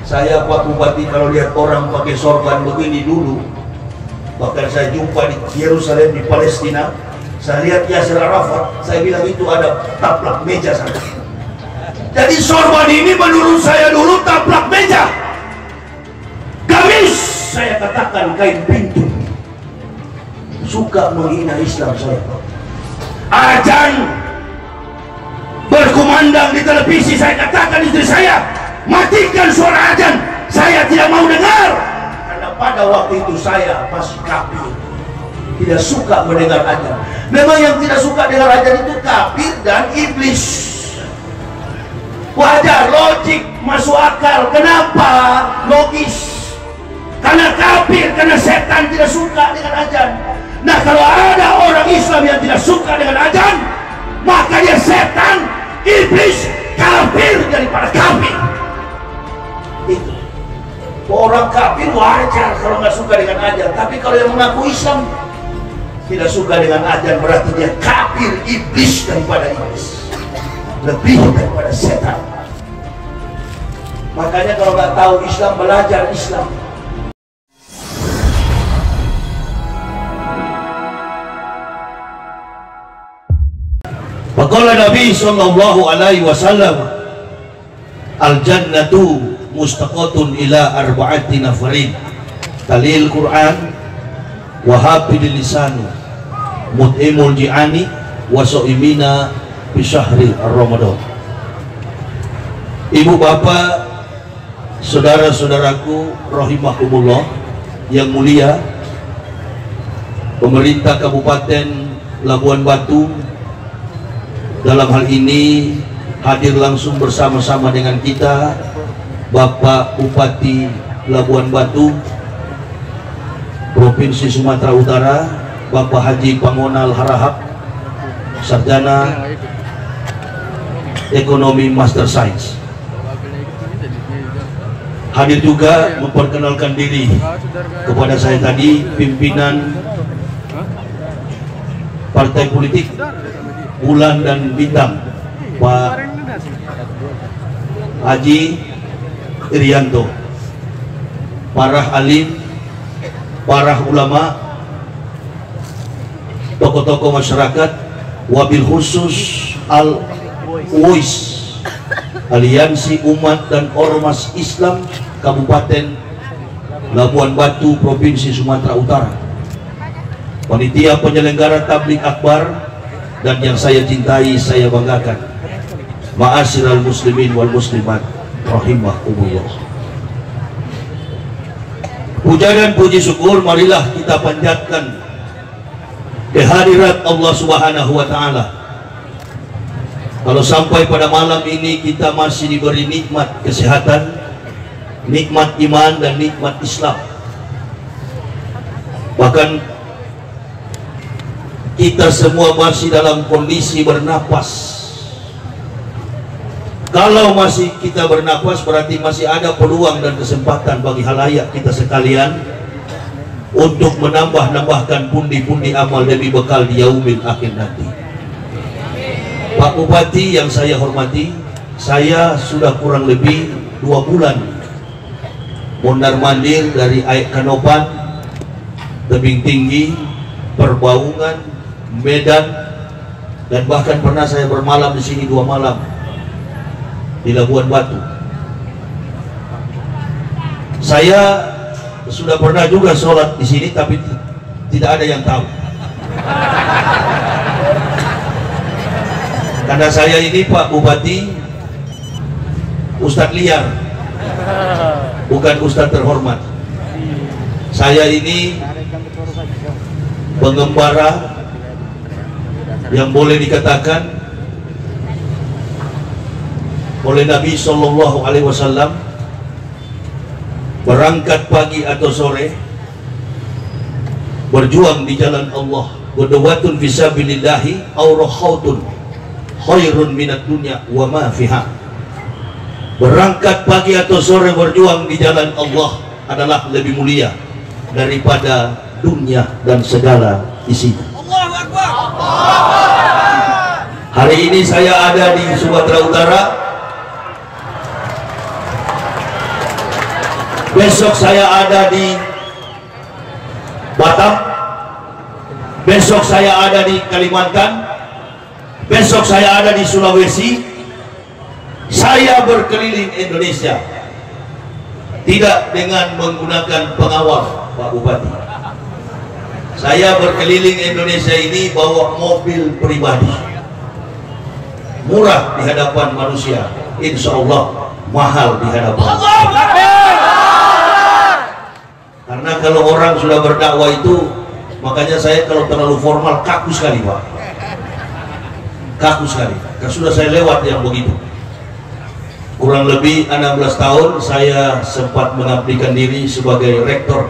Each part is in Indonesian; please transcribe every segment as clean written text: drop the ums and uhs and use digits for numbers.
Saya Pak Bupati kalau lihat orang pakai sorban begini dulu, bahkan saya jumpa di Yerusalem di Palestina, saya lihat Yasir Arafat, saya bilang itu ada taplak meja sana. Jadi sorban ini menurut saya dulu taplak meja. Gamis saya katakan kain pintu. Suka menghina Islam saya. Azan berkumandang di televisi, saya katakan istri saya, matikan suara azan, saya tidak mau dengar. Karena pada waktu itu saya masih kafir, tidak suka mendengar azan. Memang yang tidak suka dengar azan itu kafir dan iblis. Wajar, logik, masuk akal. Kenapa? Logis. Karena kafir, karena setan tidak suka dengan azan. Nah, kalau ada orang Islam yang tidak suka dengan azan, maka dia setan, iblis, kafir daripada kafir. Itu orang kafir wajar kalau nggak suka dengan azan, tapi kalau yang mengaku Islam tidak suka dengan azan, berarti dia kafir, iblis daripada iblis, lebih daripada setan. Makanya kalau nggak tahu Islam, belajar Islam. Faqala Nabi sallallahu alaihi wasallam, al-jannatu mustaqatun ila arba'ati nafarin, talil Quran, wa hafidil lisani, mut'imul ji'ani, wa so'imina fi syahri Ramadan. Ibu bapak, saudara-saudaraku rahimakumullah yang mulia, pemerintah Kabupaten Labuan Batu dalam hal ini hadir langsung bersama-sama dengan kita Bapak Bupati Labuan Batu Provinsi Sumatera Utara, Bapak Haji Pangonal Harahap, Sarjana Ekonomi Master Science. Hadir juga memperkenalkan diri kepada saya tadi pimpinan partai politik Bulan dan Bintang, Pak Haji Irianto, para alim, para ulama, tokoh-tokoh masyarakat, wabil khusus Al-Uwais, Aliansi Umat dan Ormas Islam Kabupaten Labuan Batu, Provinsi Sumatera Utara, panitia penyelenggara tabligh akbar, dan yang saya cintai, saya banggakan, ma'asyiral muslimin wal muslimat rahimahumullah. Puja dan puji syukur marilah kita panjatkan kehadirat Allah Subhanahu wa taala. Kalau sampai pada malam ini kita masih diberi nikmat kesehatan, nikmat iman dan nikmat Islam, bahkan kita semua masih dalam kondisi bernapas. Kalau masih kita bernapas, berarti masih ada peluang dan kesempatan bagi halayak kita sekalian untuk menambahkan pundi-pundi amal demi bekal di yaumil akhir nanti. Pak Bupati yang saya hormati, saya sudah kurang lebih 2 bulan mondar-mandir dari Kanopan, Tebing Tinggi, Perbaungan, Medan, dan bahkan pernah saya bermalam di sini 2 malam di Labuan Batu. Saya sudah pernah juga sholat di sini, tapi tidak ada yang tahu. Karena saya ini Pak Bupati Ustadz liar, bukan Ustadz terhormat. Saya ini pengembara yang boleh dikatakan oleh Nabi Shallallahu Alaihi Wasallam, berangkat pagi atau sore, berjuang di jalan Allah, ghadawatun fisabilillahi aw rakhautun khairun minad dunya wa ma fiha. Berangkat pagi atau sore berjuang di jalan Allah adalah lebih mulia daripada dunia dan segala isinya. Hari ini saya ada di Sumatera Utara besok saya ada di Batam, besok saya ada di Kalimantan, besok saya ada di Sulawesi. Saya berkeliling Indonesia, tidak dengan menggunakan pengawal, Pak Bupati. Saya berkeliling Indonesia ini bawa mobil pribadi, murah di hadapan manusia, insya Allah mahal di hadapan Allah. Karena kalau orang sudah berdakwah itu, makanya saya kalau terlalu formal kaku sekali, Pak, kaku sekali. Karena sudah saya lewat yang begitu. Kurang lebih 16 tahun saya sempat mengabdikan diri sebagai rektor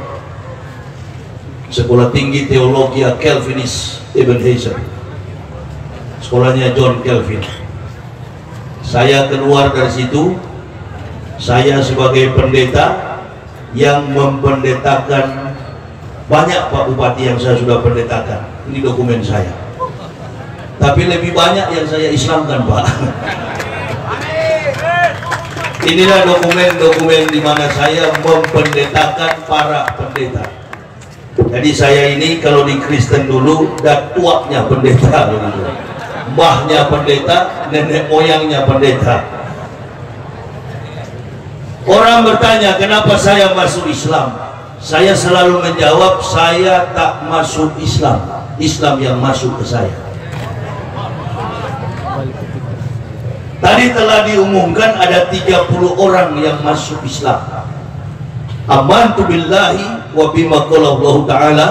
Sekolah Tinggi Teologi Calvinis Ebenezer, sekolahnya John Calvin. Saya keluar dari situ, saya sebagai pendeta yang mempendetakan banyak Pak Bupati yang saya sudah pendetakan. Ini dokumen saya, tapi lebih banyak yang saya Islamkan, Pak. Inilah dokumen-dokumen di mana saya mempendetakan para pendeta. Jadi saya ini kalau di Kristen dulu tuanya pendeta, mbahnya pendeta, nenek moyangnya pendeta. Orang bertanya kenapa saya masuk Islam, saya selalu menjawab saya tak masuk Islam, Islam yang masuk ke saya. Tadi telah diumumkan ada 30 orang yang masuk Islam. Amantu billahi wa bima qala Allah Ta'ala,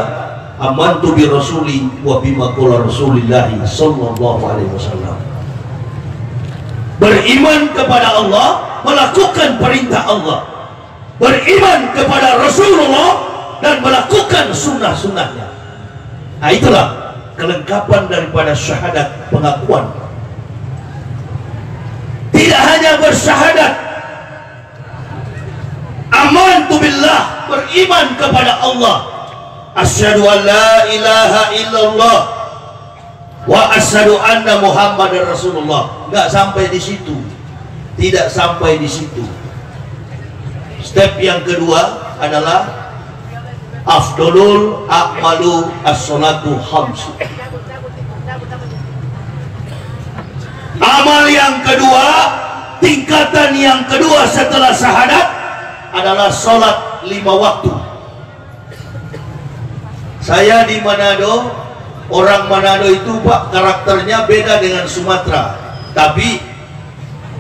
amantu bi rasuli wa bima qala Rasulullah sallallahu alaihi wasallam. Beriman kepada Allah, melakukan perintah Allah, beriman kepada Rasulullah dan melakukan sunnah-sunnahnya. Nah, itulah kelengkapan daripada syahadat, pengakuan. Tidak hanya bersyahadat amantu billah, beriman kepada Allah, asyhadu an la ilaha illallah wa asyhadu anna Muhammadar Rasulullah. Enggak sampai di situ, tidak sampai di situ. Step yang kedua adalah afdolul a'malu as-salatu khamsu. Amal yang kedua, tingkatan yang kedua setelah syahadat adalah sholat 5 waktu. Saya di Manado, orang Manado itu Pak karakternya beda dengan Sumatera, tapi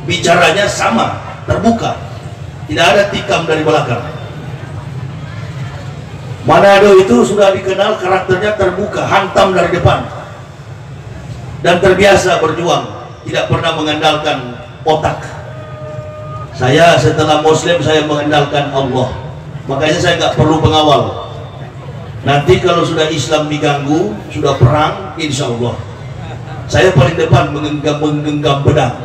bicaranya sama, terbuka, tidak ada tikam dari belakang. Manado itu sudah dikenal karakternya terbuka, hantam dari depan, dan terbiasa berjuang, tidak pernah mengandalkan otak. Saya setelah Muslim saya mengandalkan Allah, makanya saya nggak perlu pengawal. Nanti kalau sudah Islam diganggu, sudah perang, insya Allah saya paling depan menggenggam pedang.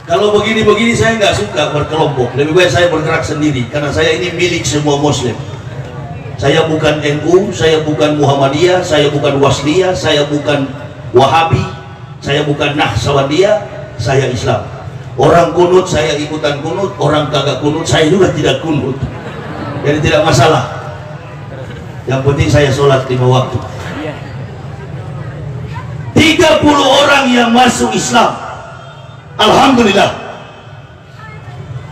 Kalau begini-begini saya nggak suka berkelompok, lebih baik saya bergerak sendiri, karena saya ini milik semua Muslim. Saya bukan NU, saya bukan Muhammadiyah, saya bukan Wasliyah, saya bukan Wahabi, saya bukan Nahsawandiyah, saya Islam. Orang kunut saya ikutan kunut, orang kagak kunut saya juga tidak kunut. Jadi tidak masalah. Yang penting saya sholat 5 waktu. 30 orang yang masuk Islam, alhamdulillah.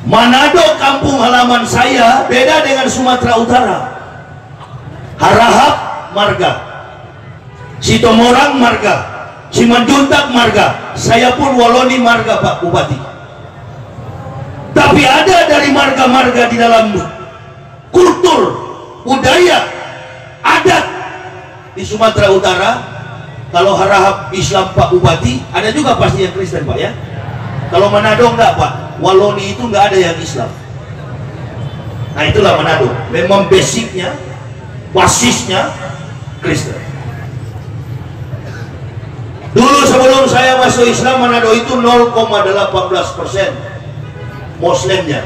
Manado kampung halaman saya beda dengan Sumatera Utara. Harahap marga, Sitomorang marga, Cimanjuntak marga, saya pun Waloni marga Pak Bupati. Tapi ada dari marga-marga di dalam kultur, budaya, adat di Sumatera Utara. Kalau Harahap Islam Pak Bupati, ada juga pasti yang Kristen Pak ya. Kalau Manado enggak Pak, Waloni itu enggak ada yang Islam. Nah itulah Manado, memang basicnya, basisnya Kristen. Dulu sebelum saya masuk Islam, Manado itu 0,18% Muslimnya.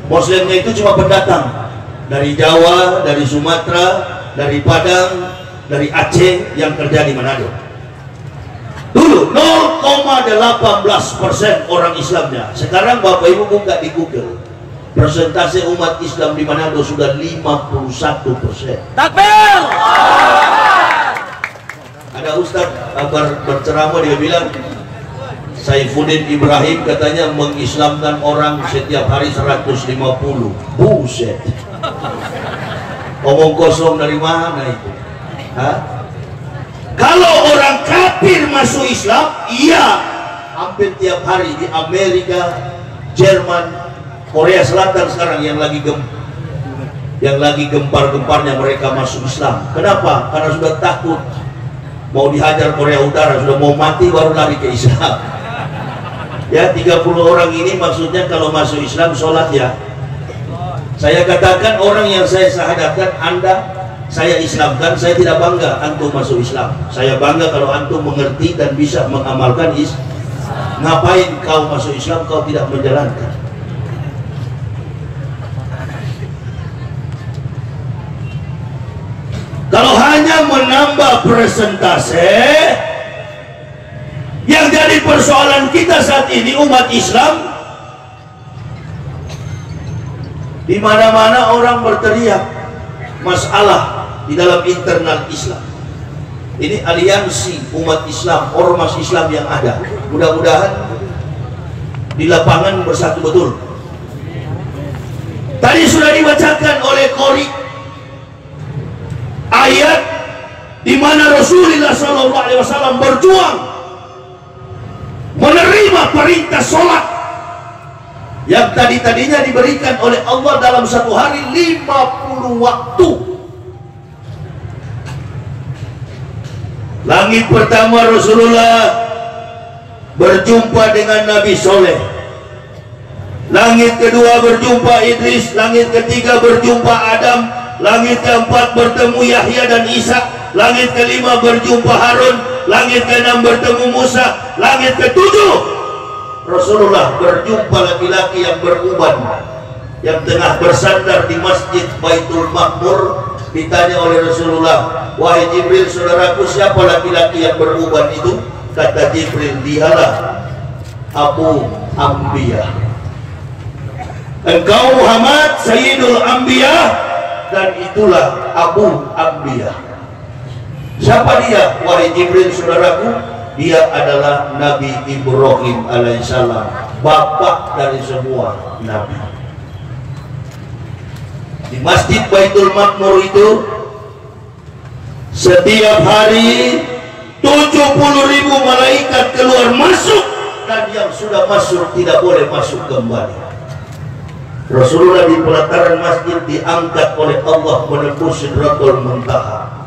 Muslimnya itu cuma pendatang dari Jawa, dari Sumatera, dari Padang, dari Aceh yang kerja di Manado. Dulu 0,18% orang Islamnya. Sekarang Bapak Ibu buka di Google, persentase umat Islam di Manado sudah 51%. Takbir! Ada ustadz berceramah, dia bilang Saifuddin Ibrahim katanya mengislamkan orang setiap hari 150. Buset. Omong kosong dari mana itu? Hah? Kalau orang kafir masuk Islam, iya, hampir tiap hari di Amerika, Jerman, Korea Selatan sekarang yang lagi gempar-gemparnya mereka masuk Islam. Kenapa? Karena sudah takut mau dihajar Korea Utara, sudah mau mati baru lari ke Islam. Ya, 30 orang ini maksudnya kalau masuk Islam sholat ya. Saya katakan orang yang saya syahadatkan, Anda saya Islamkan, saya tidak bangga antum masuk Islam. Saya bangga kalau antum mengerti dan bisa mengamalkan Islam. Ngapain kau masuk Islam, kau tidak menjalankan? Kalau hanya menambah persentase, yang jadi persoalan kita saat ini umat Islam, di mana-mana orang berteriak masalah di dalam internal Islam. Ini aliansi umat Islam, ormas Islam yang ada. Mudah-mudahan di lapangan bersatu betul. Tadi sudah dibacakan oleh Qori ayat di mana Rasulullah SAW berjuang menerima perintah sholat yang tadinya diberikan oleh Allah dalam satu hari 50 waktu. Langit pertama Rasulullah berjumpa dengan Nabi Soleh, langit kedua berjumpa Idris, langit ketiga berjumpa Adam, langit keempat bertemu Yahya dan Isa, langit kelima berjumpa Harun, langit keenam bertemu Musa, langit ketujuh Rasulullah berjumpa laki-laki yang beruban yang tengah bersandar di Masjid Baitul Makmur. Ditanya oleh Rasulullah, wahai Jibril, saudaraku, siapa laki-laki yang beruban itu? Kata Jibril, dialah Abu Anbiya. Engkau Muhammad Sayyidul Anbiya, dan itulah Abu Anbiya. Siapa dia? Wahai Jibril, saudaraku, dia adalah Nabi Ibrahim alaihissalam, bapak dari semua nabi. Di Masjid Baitul Makmur itu setiap hari 70.000 malaikat keluar masuk, dan yang sudah masuk tidak boleh masuk kembali. Rasulullah di pelataran masjid diangkat oleh Allah menembus Sidratul Muntaha.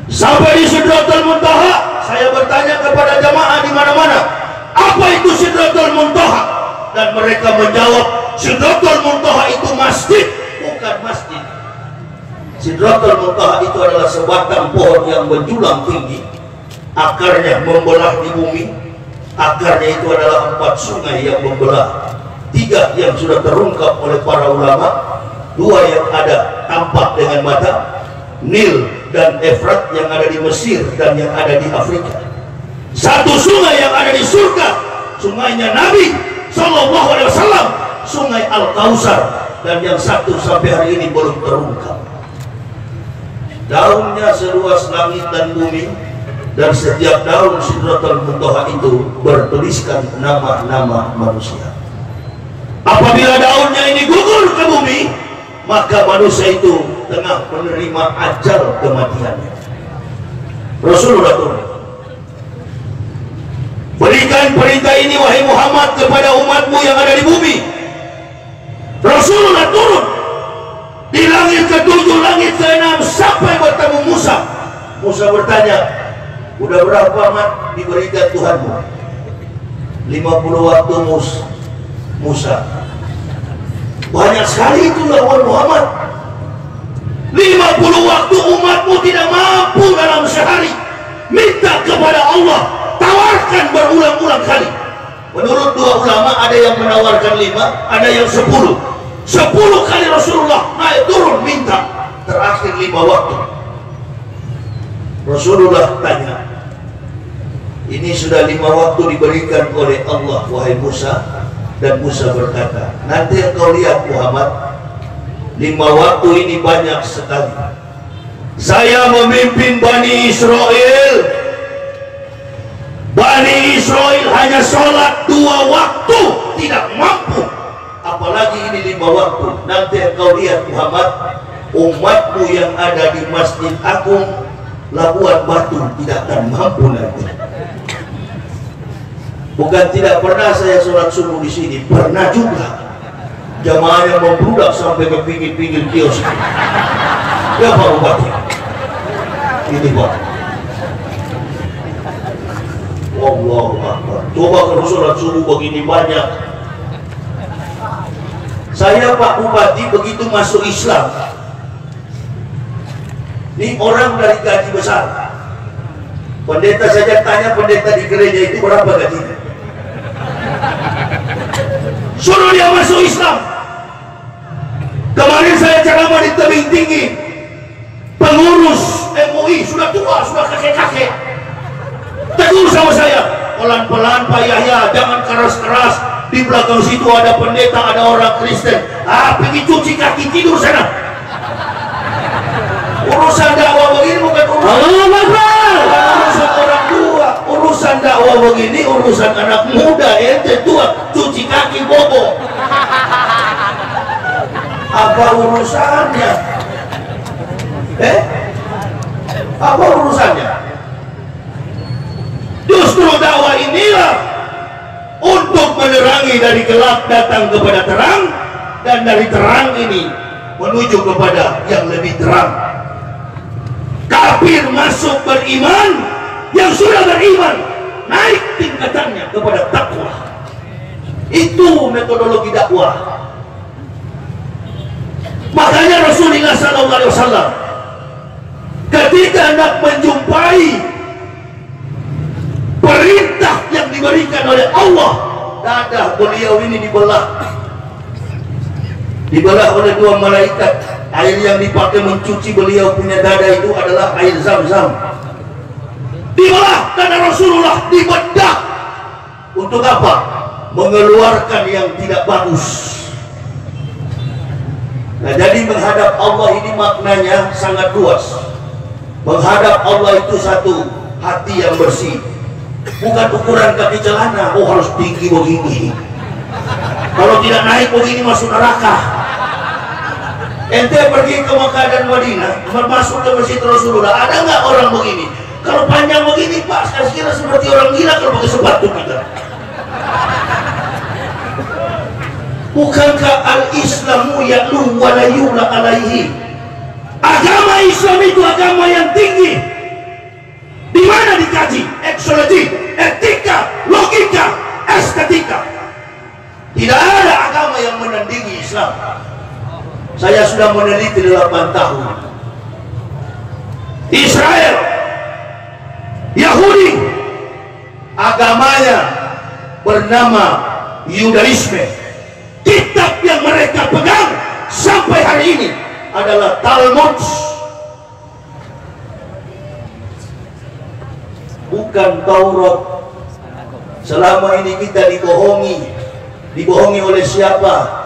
Sampai di Sidratul Muntaha, saya bertanya kepada jamaah di mana-mana, apa itu Sidratul Muntaha? Dan mereka menjawab, Sidratul Muntaha itu masjid. Bukan masjid. Sidratul Muntaha itu adalah sebatang pohon yang menjulang tinggi, akarnya membelah di bumi. Akarnya itu adalah 4 sungai yang membelah, 3 yang sudah terungkap oleh para ulama, 2 yang ada tampak dengan mata, Nil dan Efrat yang ada di Mesir dan yang ada di Afrika. 1 sungai yang ada di surga, sungainya Nabi Sallallahu Alaihi Wasallam, sungai Al-Kausar, dan yang 1 sampai hari ini belum terungkap. Daunnya seluas langit dan bumi, dan setiap daun Sidratul Muntaha itu bertuliskan nama-nama manusia. Apabila daunnya ini gugur ke bumi, maka manusia itu tengah menerima ajal kematiannya. Rasulullah turun, berikan perintah ini wahai Muhammad kepada umatmu yang ada di bumi. Rasulullah turun di langit ke-7, langit ke-6 sampai bertemu Musa. Musa bertanya, udah berapa mat diberikan Tuhanmu? 50 waktu Musa. Banyak sekali itu lawan Muhammad. 50 waktu umatmu tidak mampu dalam sehari. Minta kepada Allah, tawarkan berulang-ulang kali. Menurut 2 ulama, ada yang menawarkan 5, ada yang 10. 10 kali Rasulullah naik turun minta. Terakhir 5 waktu. Rasulullah tanya, Ini sudah 5 waktu diberikan oleh Allah, wahai Musa. Dan Musa berkata, nanti engkau lihat Muhammad, 5 waktu ini banyak sekali. Saya memimpin Bani Israel. Bani Israel hanya sholat 2 waktu, tidak mampu. Apalagi ini 5 waktu. Nanti engkau lihat Muhammad, umatmu yang ada di Masjid Agung Labuan Batu tidak akan mampu lagi. Bukan tidak pernah saya sholat subuh di sini, pernah juga. Jamaahnya membludak sampai ke pinggir-pinggir kios. Ya Pak Bupati, ini Pak. Allahu Akbar. Coba kalau sholat subuh begini banyak. Saya Pak Bupati begitu masuk Islam, ini orang dari gaji besar. Pendeta saja tanya pendeta di gereja itu berapa gajinya. Suruh dia masuk Islam. Kemarin saya ceramah di tebing tinggi. Pengurus MUI sudah tua, sudah kakek-kakek. Tegur sama saya, pelan-pelan Pak Yahya, jangan keras-keras. Di belakang situ ada pendeta, ada orang Kristen. Pergi cuci kaki, tidur sana. Urusan dakwah begini bukan urusan orang tua. Urusan dakwah begini urusan anak muda, ente tua, cuci kaki bobo. Apa urusannya? Apa urusannya? Justru dakwah inilah untuk menerangi dari gelap datang kepada terang, dan dari terang ini menuju kepada yang lebih terang. Kafir masuk beriman, yang sudah beriman naik tingkatannya kepada takwa. Itu metodologi dakwah. Makanya Rasulullah SAW ketika hendak menjumpai perintah yang diberikan oleh Allah, dada beliau ini dibelah oleh 2 malaikat. Air yang dipakai mencuci beliau punya dada itu adalah air Zam-Zam. Dibelah dada Rasulullah, dibedah. Untuk apa? Mengeluarkan yang tidak bagus. Nah, jadi menghadap Allah ini maknanya sangat luas. Menghadap Allah itu satu hati yang bersih. Bukan ukuran kaki celana, oh harus tinggi begini. Kalau tidak naik begini masuk neraka. Ente pergi ke Mekah dan Madinah, masuk ke Masjid Rasulullah, ada nggak orang begini? Kalau panjang begini Pak, saya kira seperti orang gila kalau pakai sepatu kita. Bukankah al-Islamu ya'lu wa la yu'la alaihi? Agama Islam itu agama yang tinggi. Di mana dikaji? Eksologi, etika, logika, estetika. Tidak ada agama yang menandingi Islam. Saya sudah meneliti 8 tahun. Israel, Yahudi, agamanya bernama Yudaisme. Kitab yang mereka pegang sampai hari ini adalah Talmud, bukan Taurat. Selama ini kita dibohongi oleh siapa?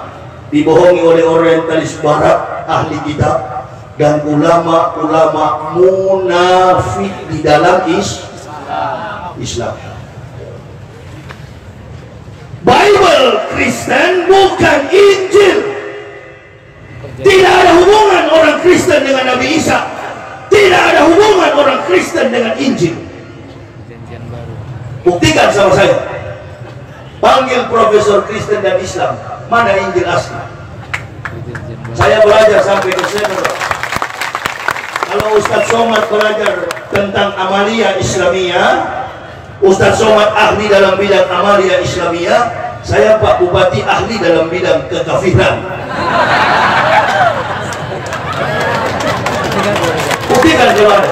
Dibohongi oleh orientalis barat, ahli kitab, dan ulama-ulama munafik di dalam Islam. Bible Kristen bukan Injil. Tidak ada hubungan orang Kristen dengan Nabi Isa. Tidak ada hubungan orang Kristen dengan Injil. Buktikan sama saya. Panggil profesor Kristen dan Islam, mana Injil asli? Saya belajar sampai Desember. Kalau Ustadz Somad belajar tentang amalia Islamiyah, Ustadz Somad ahli dalam bidang amalia Islamiyah, saya Pak Bupati ahli dalam bidang kekafiran. Buktikan gimana?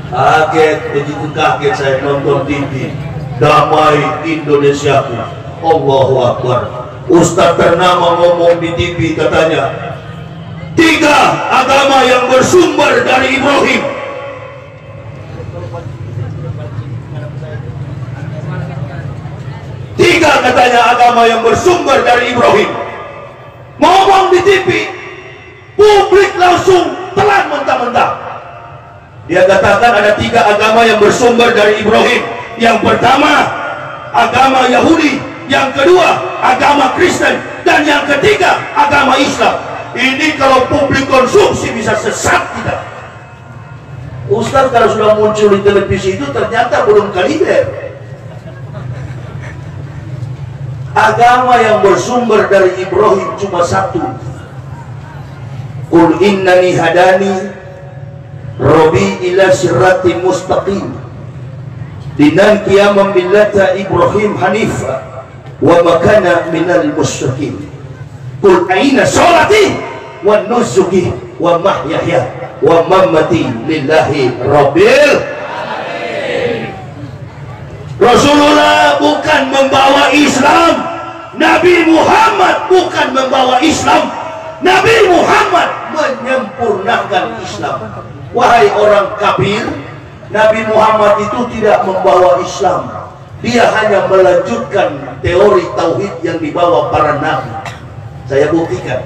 Kaget, begitu kaget saya nonton TV. Damai Indonesiaku, Allahu Akbar. Ustadz ternama ngomong di TV, katanya 3 agama yang bersumber dari Ibrahim. katanya agama yang bersumber dari Ibrahim. Ngomong di TV, publik langsung telan mentah-mentah. Dia katakan ada 3 agama yang bersumber dari Ibrahim. Yang pertama agama Yahudi, yang kedua agama Kristen, dan yang ketiga agama Islam. Ini kalau publik konsumsi bisa sesat kita. Ustaz, kalau sudah muncul di televisi itu ternyata belum kaliber. Agama yang bersumber dari Ibrahim cuma satu. Qul innani hadani Rabbi ila siratin mustaqim dinan qiyamam millata Ibrahim hanifa wa makana minal musyrikin. Qul aina sholati wa nusuki wa mahyaya wa mamati lillahi rabbil alamin. Rasulullah bukan membawa Islam, Nabi Muhammad bukan membawa Islam, Nabi Muhammad menyempurnakan Islam. Wahai orang kafir, Nabi Muhammad itu tidak membawa Islam. Dia hanya melanjutkan teori tauhid yang dibawa para nabi. Saya buktikan.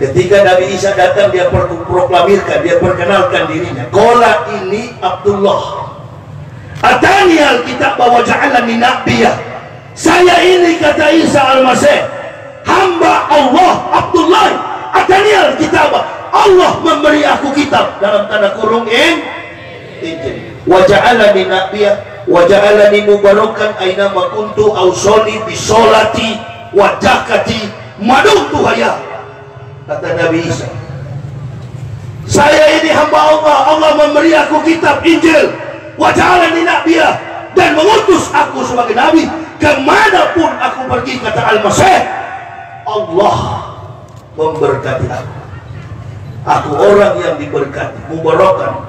Ketika Nabi Isa datang, dia proklamirkan, dia perkenalkan dirinya. Qala ini Abdullah. Atani alkitab wa ja'alani nabiyya. Saya ini, kata Isa al-Masih, hamba Allah, Abdullah. Atani alkitab. Allah memberi aku kitab, dalam tanda kurung Injil. Wa ja'alani nabiyya wa ja'alani mubarakan aina ma kuntu ausoni bisolati wa zakati madumtu haya. Kata Nabi Isa, saya ini hamba Allah, Allah memberi aku kitab Injil, wa ja'alani nabiyya, dan mengutus aku sebagai nabi kemanapun aku pergi. Kata Al-Masih, Allah memberkati aku. Aku orang yang diberkati, mubarakan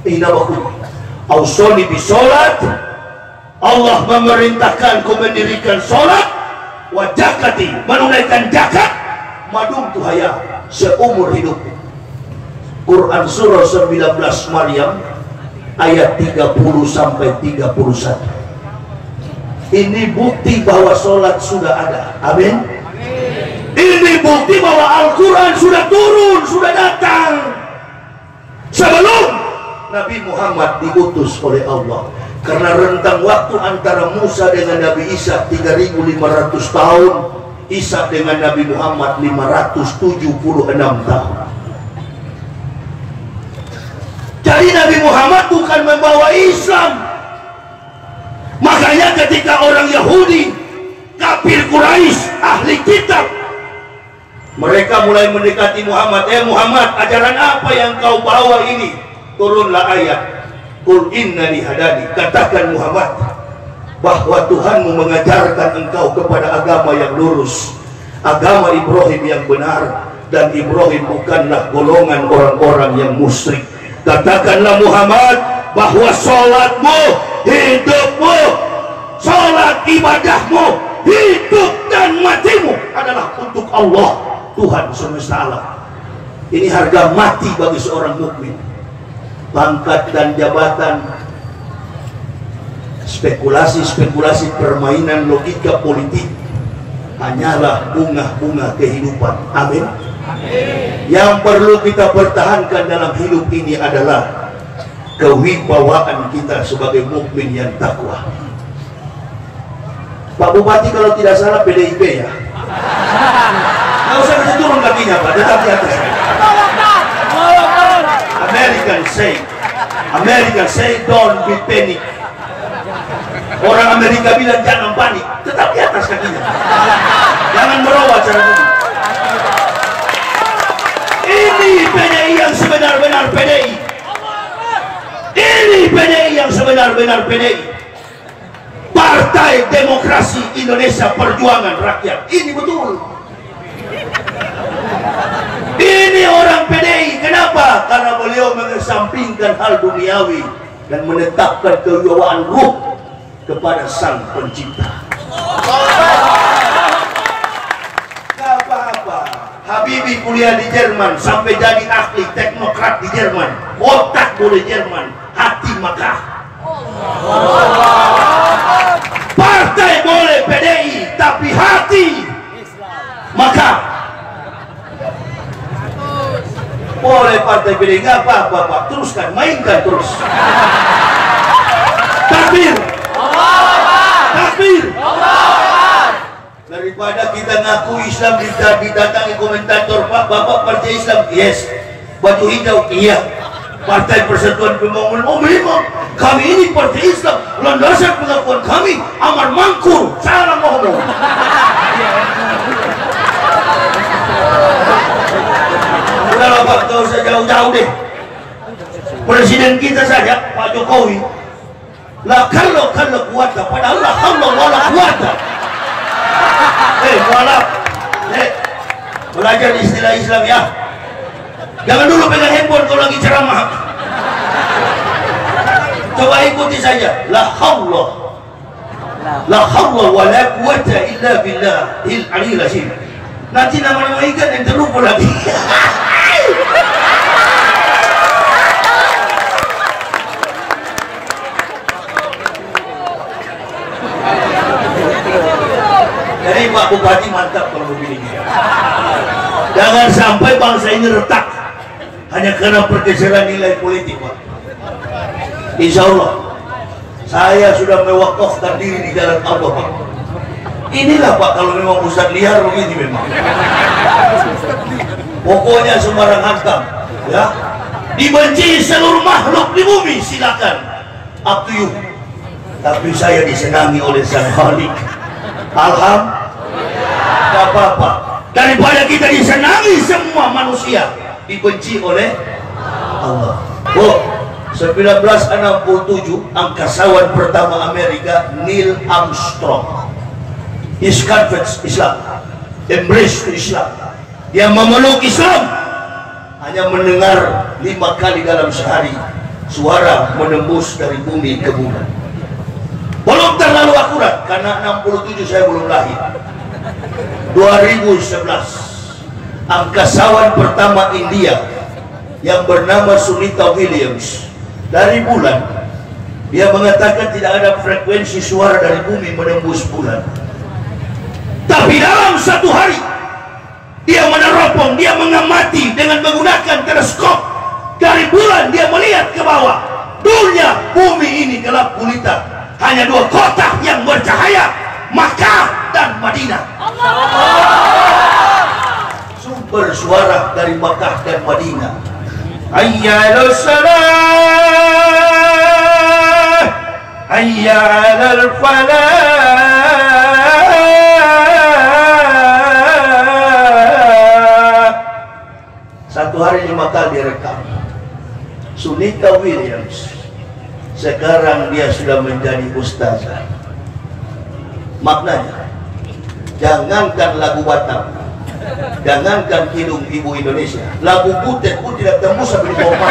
inawaku ausoni bisolat. Allah memerintahkanku mendirikan solat, wa zakati, menunaikan zakat, madum tuhaya, seumur hidupku. Quran surah 19 Maryam ayat 30 sampai 31. Ini bukti bahwa solat sudah ada. Amin. Ini bukti bahwa Al-Quran sudah turun, sudah datang sebelum Nabi Muhammad diutus oleh Allah. Karena rentang waktu antara Musa dengan Nabi Isa 3.500 tahun, Isa dengan Nabi Muhammad 576 tahun. Jadi Nabi Muhammad bukan membawa Islam. Makanya ketika orang Yahudi, kafir Quraisy, ahli kitab, mereka mulai mendekati Muhammad. Muhammad, ajaran apa yang kau bawa ini? Turunlah ayat, Qul innani hadani. Katakan Muhammad bahwa Tuhanmu mengajarkan engkau kepada agama yang lurus, agama Ibrahim yang benar, dan Ibrahim bukanlah golongan orang-orang yang musyrik. Katakanlah Muhammad bahwa sholatmu, hidupmu, sholat ibadahmu, hidup dan matimu adalah untuk Allah, Tuhan semesta alam. Ini harga mati bagi seorang mukmin. Pangkat dan jabatan, spekulasi-spekulasi, permainan logika politik hanyalah bunga-bunga kehidupan. Amin. Yang perlu kita pertahankan dalam hidup ini adalah kewibawaan kita sebagai mukmin yang takwa. Pak Bupati kalau tidak salah PDIP ya. Nggak usah kasih turun kakinya Pak, tetap di atas. American say don't be panic. Orang Amerika bilang jangan panik, tetap di atas kakinya. Jangan merobat cara itu. Ini PDI yang sebenar-benar PDI. Ini PDI yang sebenar-benar PDI. Partai Demokrasi Indonesia Perjuangan Rakyat. Ini betul. Ini orang PDI. Kenapa? Karena beliau mengesampingkan hal duniawi dan menetapkan kewibawaan ruh kepada Sang Pencipta. Gak apa-apa. Habibie kuliah di Jerman sampai jadi ahli teknokrat di Jerman. Otak boleh Jerman, hati Makkah. Partai boleh mati, maka boleh partai pilih nggak apa-apa Pak, teruskan, mainkan terus. Takbir, takbir. Daripada kita ngaku Islam didatangi komentator, Pak, Bapak partai Islam, yes. Baju hijau, iya. Partai Persatuan Pembangunan, oh memang kami ini partai Islam, landasan pengakuan kami amar mangkur, salah ngomong. Udahlah Pak, gak usah jauh-jauh deh. Presiden kita saja, Pak Jokowi, lah kalau kuat, padahal lah kalau wala kuat. Mualaf, belajar istilah Islam ya. Jangan dulu pegang handphone kalau lagi ceramah. Coba ikuti saja. La haula wa la quwata illa billahil aliyil azim. Nanti nama-nama ikan yang terlupa lagi. Jadi Pak Bupati mantap kalau begini. Jangan sampai bangsa ini retak hanya karena pergeseran nilai politik, Pak. Insya Allah saya sudah mewakafkan diri di jalan Allah, Pak. Inilah Pak, kalau memang Ustaz liar begini memang. Pokoknya sembarang hantam, ya. Dibenci seluruh makhluk di bumi, silakan. Up to you. Tapi saya disenangi oleh Sang Khalik. Alhamdulillah. Gak apa-apa. Daripada kita disenangi semua manusia, dibenci oleh Allah. 1967 angkasawan pertama Amerika Neil Armstrong, his converts Islam, embrace to Islam. Dia memeluk Islam, hanya mendengar 5 kali dalam sehari suara menembus dari bumi ke bulan. Belum terlalu akurat karena 67 saya belum lahir. 2011 angkasawan pertama India yang bernama Sunita Williams dari bulan, dia mengatakan tidak ada frekuensi suara dari bumi menembus bulan, tapi dalam satu hari dia meneropong, dia mengamati dengan menggunakan teleskop dari bulan. Dia melihat ke bawah, dunia bumi ini gelap gulita, hanya 2 kota yang bercahaya, Makkah dan Madinah. Sumber suara dari Makkah dan Madinah. Hayya 'alas salah, hayya 'alal falah. Satu hari 5 kali direkam. Sunita Williams sekarang dia sudah menjadi ustazah. Maknanya, jangankan lagu Batak, jangankan kidung ibu Indonesia, lagu Butet pun tidak tembus sampai di bawah.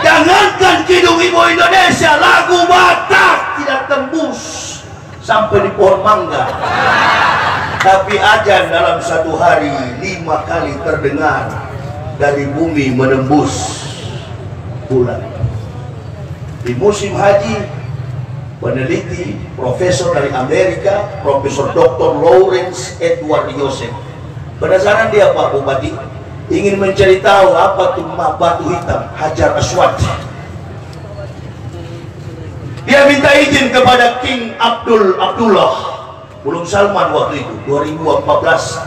Jangankan kidung ibu Indonesia, lagu Batak tidak tembus sampai di pohon mangga. Tapi azan dalam satu hari 5 kali terdengar dari bumi menembus bulan. Di musim haji, peneliti profesor dari Amerika, Profesor Dr. Lawrence Edward Yosef, penasaran dia Pak Bupati, ingin mencari tahu apa itu batu hitam Hajar Aswad. Dia minta izin kepada King Abdullah, belum Salman waktu itu, 2014,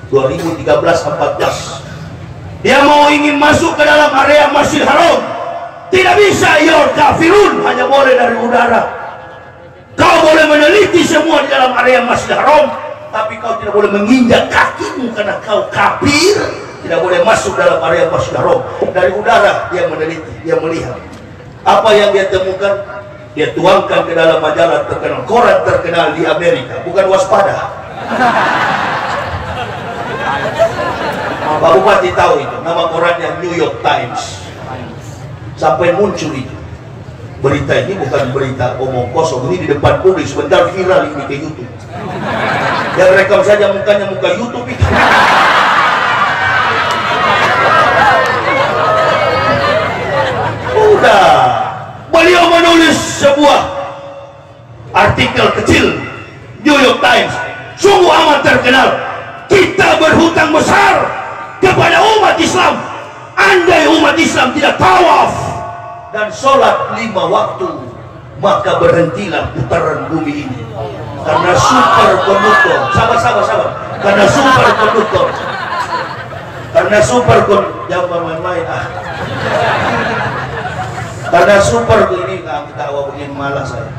2013-14. Dia mau ingin masuk ke dalam area Masjidil Haram. Tidak bisa, ya kafirun, hanya boleh dari udara. Kau boleh meneliti semua di dalam area Masjidil Haram, tapi kau tidak boleh menginjak kakimu karena kau kafir. Tidak boleh masuk dalam area Masjidil Haram. Dari udara dia meneliti, dia melihat. Apa yang dia temukan, dia tuangkan ke dalam majalah terkenal, koran terkenal di Amerika. Bukan waspada. Pak Bupati tahu itu, nama korannya New York Times. Sampai muncul itu berita ini, bukan berita omong kosong, ini di depan publik, sebentar viral ini ke YouTube. Yang rekam saja mukanya muka YouTube itu. Udah Beliau menulis sebuah artikel kecil, New York Times, sungguh amat terkenal. Kita berhutang besar kepada umat Islam. Andai umat Islam tidak tawaf dan sholat 5 waktu, maka berhentilah putaran bumi ini. Karena super konduktor, sabar. Karena super konduktor, jangan main-main Karena super ini ketawa begini malas saya.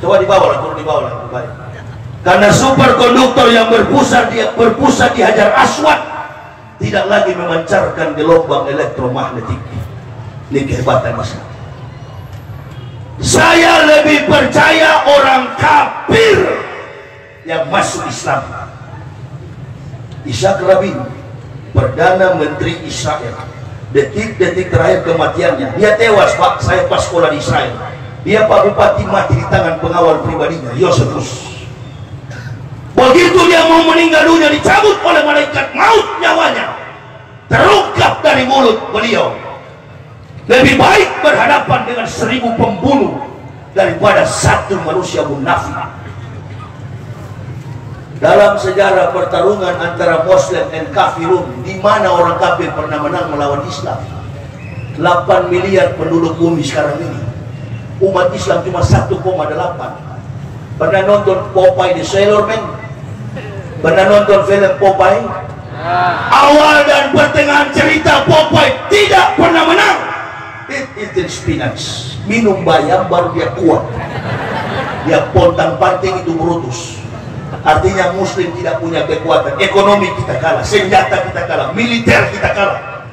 Coba di bawah lah, baik. Karena super konduktor yang berpusat di Hajar Aswad tidak lagi memancarkan gelombang elektromagnetik. Ini kehebatan Islam. Saya lebih percaya orang kafir yang masuk Islam. Ishak Rabin, Perdana Menteri Israel, detik-detik terakhir kematiannya, dia tewas Pak, saya pas sekolah di Israel. Dia Pak Bupati mati di tangan pengawal pribadinya, Yosefus. Begitu dia mau meninggal dunia, dicabut oleh malaikat maut nyawanya, terungkap dari mulut beliau. Lebih baik berhadapan dengan 1000 pembunuh daripada 1 manusia munafik. Dalam sejarah pertarungan antara Muslim dan kafirun, di mana orang kafir pernah menang melawan Islam? 8 miliar penduduk bumi sekarang ini, umat Islam cuma 1,8. Pernah nonton Popeye the Sailor Man? Pernah nonton film Popeye? Awal dan pertengahan cerita, Popeye tidak pernah menang. Eating spinach, minum bayam baru dia kuat. Dia pontang panting itu berutus. Artinya Muslim tidak punya kekuatan. Ekonomi kita kalah, senjata kita kalah, militer kita kalah,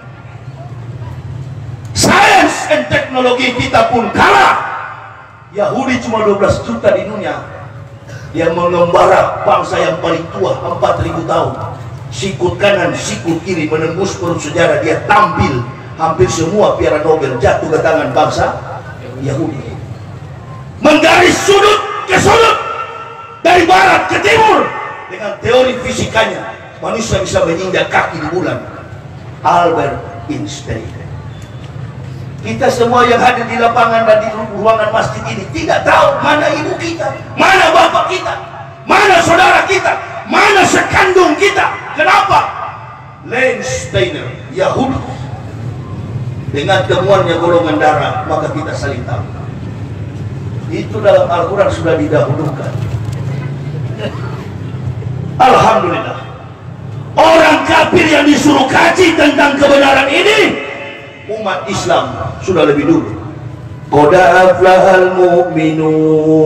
sains dan teknologi kita pun kalah. Yahudi cuma 12 juta di dunia. Dia mengembara bangsa yang paling tua, 4000 tahun. Sikut kanan, sikut kiri, menembus perut sejarah. Dia tampil hampir semua piala Nobel jatuh ke tangan bangsa Yahudi. Menggaris sudut ke sudut, dari barat ke timur, dengan teori fisikanya manusia bisa menginjak kaki di bulan. Albert Einstein. Kita semua yang hadir di lapangan dan di ruangan masjid ini tidak tahu mana ibu kita, mana bapak kita, mana saudara kita, mana sekandung kita. Kenapa? Lance Steiner, Yahudi. Dengan temuannya golongan darah, maka kita saling tahu. Itu dalam Al-Quran sudah didahulukan. Alhamdulillah, orang kafir yang disuruh kaji tentang kebenaran ini, umat Islam sudah lebih dulu. Qad aflahal mu'minun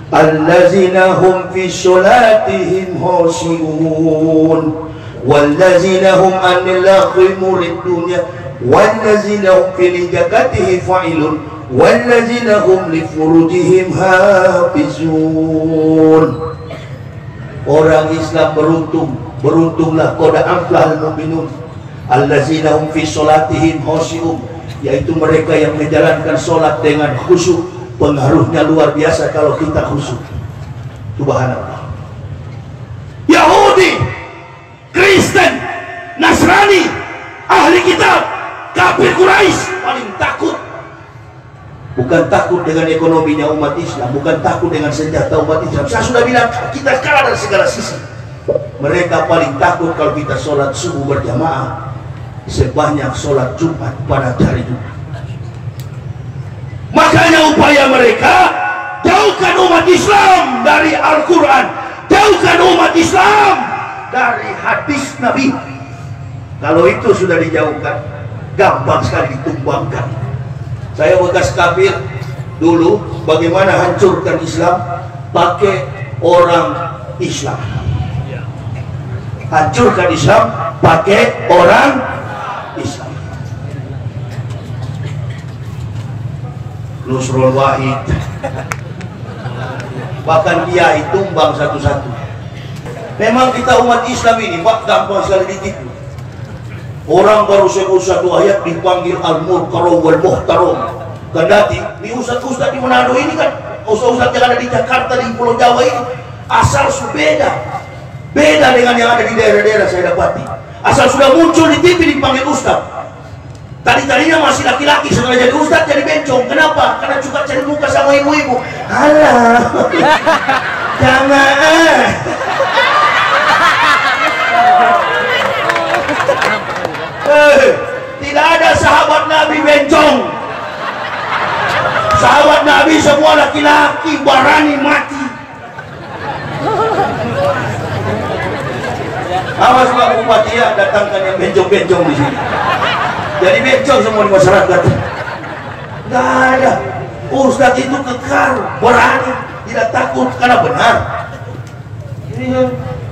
allazina hum fi sholatihim khashi'un wallazina hum anil laghwi muridun wallazina hum fi zakatihim fa'ilun wallazina hum li furujihim hafizun. Orang Islam beruntung, beruntunglah. Qad aflahal mu'minun allazina hum fi sholatihim khashi'un, yaitu mereka yang menjalankan sholat dengan khusyuk. Pengaruhnya luar biasa kalau kita khusyuk. Subhanallah. Yahudi, Kristen, Nasrani, ahli kitab, kafir Quraisy paling takut. Bukan takut dengan ekonominya umat Islam, bukan takut dengan senjata umat Islam. Saya sudah bilang, kita kalah dari segala sisi. Mereka paling takut kalau kita sholat subuh berjamaah sebanyak sholat Jumat pada hari Jumat. Makanya upaya mereka, jauhkan umat Islam dari Al-Quran, jauhkan umat Islam dari hadis Nabi. Kalau itu sudah dijauhkan, gampang sekali ditumbangkan. Saya bekas kafir dulu, bagaimana hancurkan Islam? Pakai orang Islam. Hancurkan Islam pakai orang Islam. Nusrul Wahid, bahkan kiai tumbang satu-satu. Memang kita umat Islam ini Pak, gampang sekali ditipu. Orang baru sebut satu ayat dipanggil Al-Murkarom wal Muhtarom. Kendati di ustaz-ustaz di Manado ini kan, ustaz-ustaz yang ada di Jakarta, di Pulau Jawa ini, asal beda dengan yang ada di daerah-daerah saya dapati. Asal sudah muncul di TV dipanggil ustaz. Tadinya masih laki-laki setelah jadi ustadz jadi bencong. Kenapa? Karena suka cari muka sama ibu-ibu. Alah, jangan. Tidak ada sahabat Nabi bencong. Sahabat Nabi semua laki-laki, berani mati. Awas Pak Bupati ya, datangkan yang bencong-bencong di sini. Jadi bencong semua di masyarakat. Nggak ada. Ustadz itu kekar, berani, tidak takut karena benar.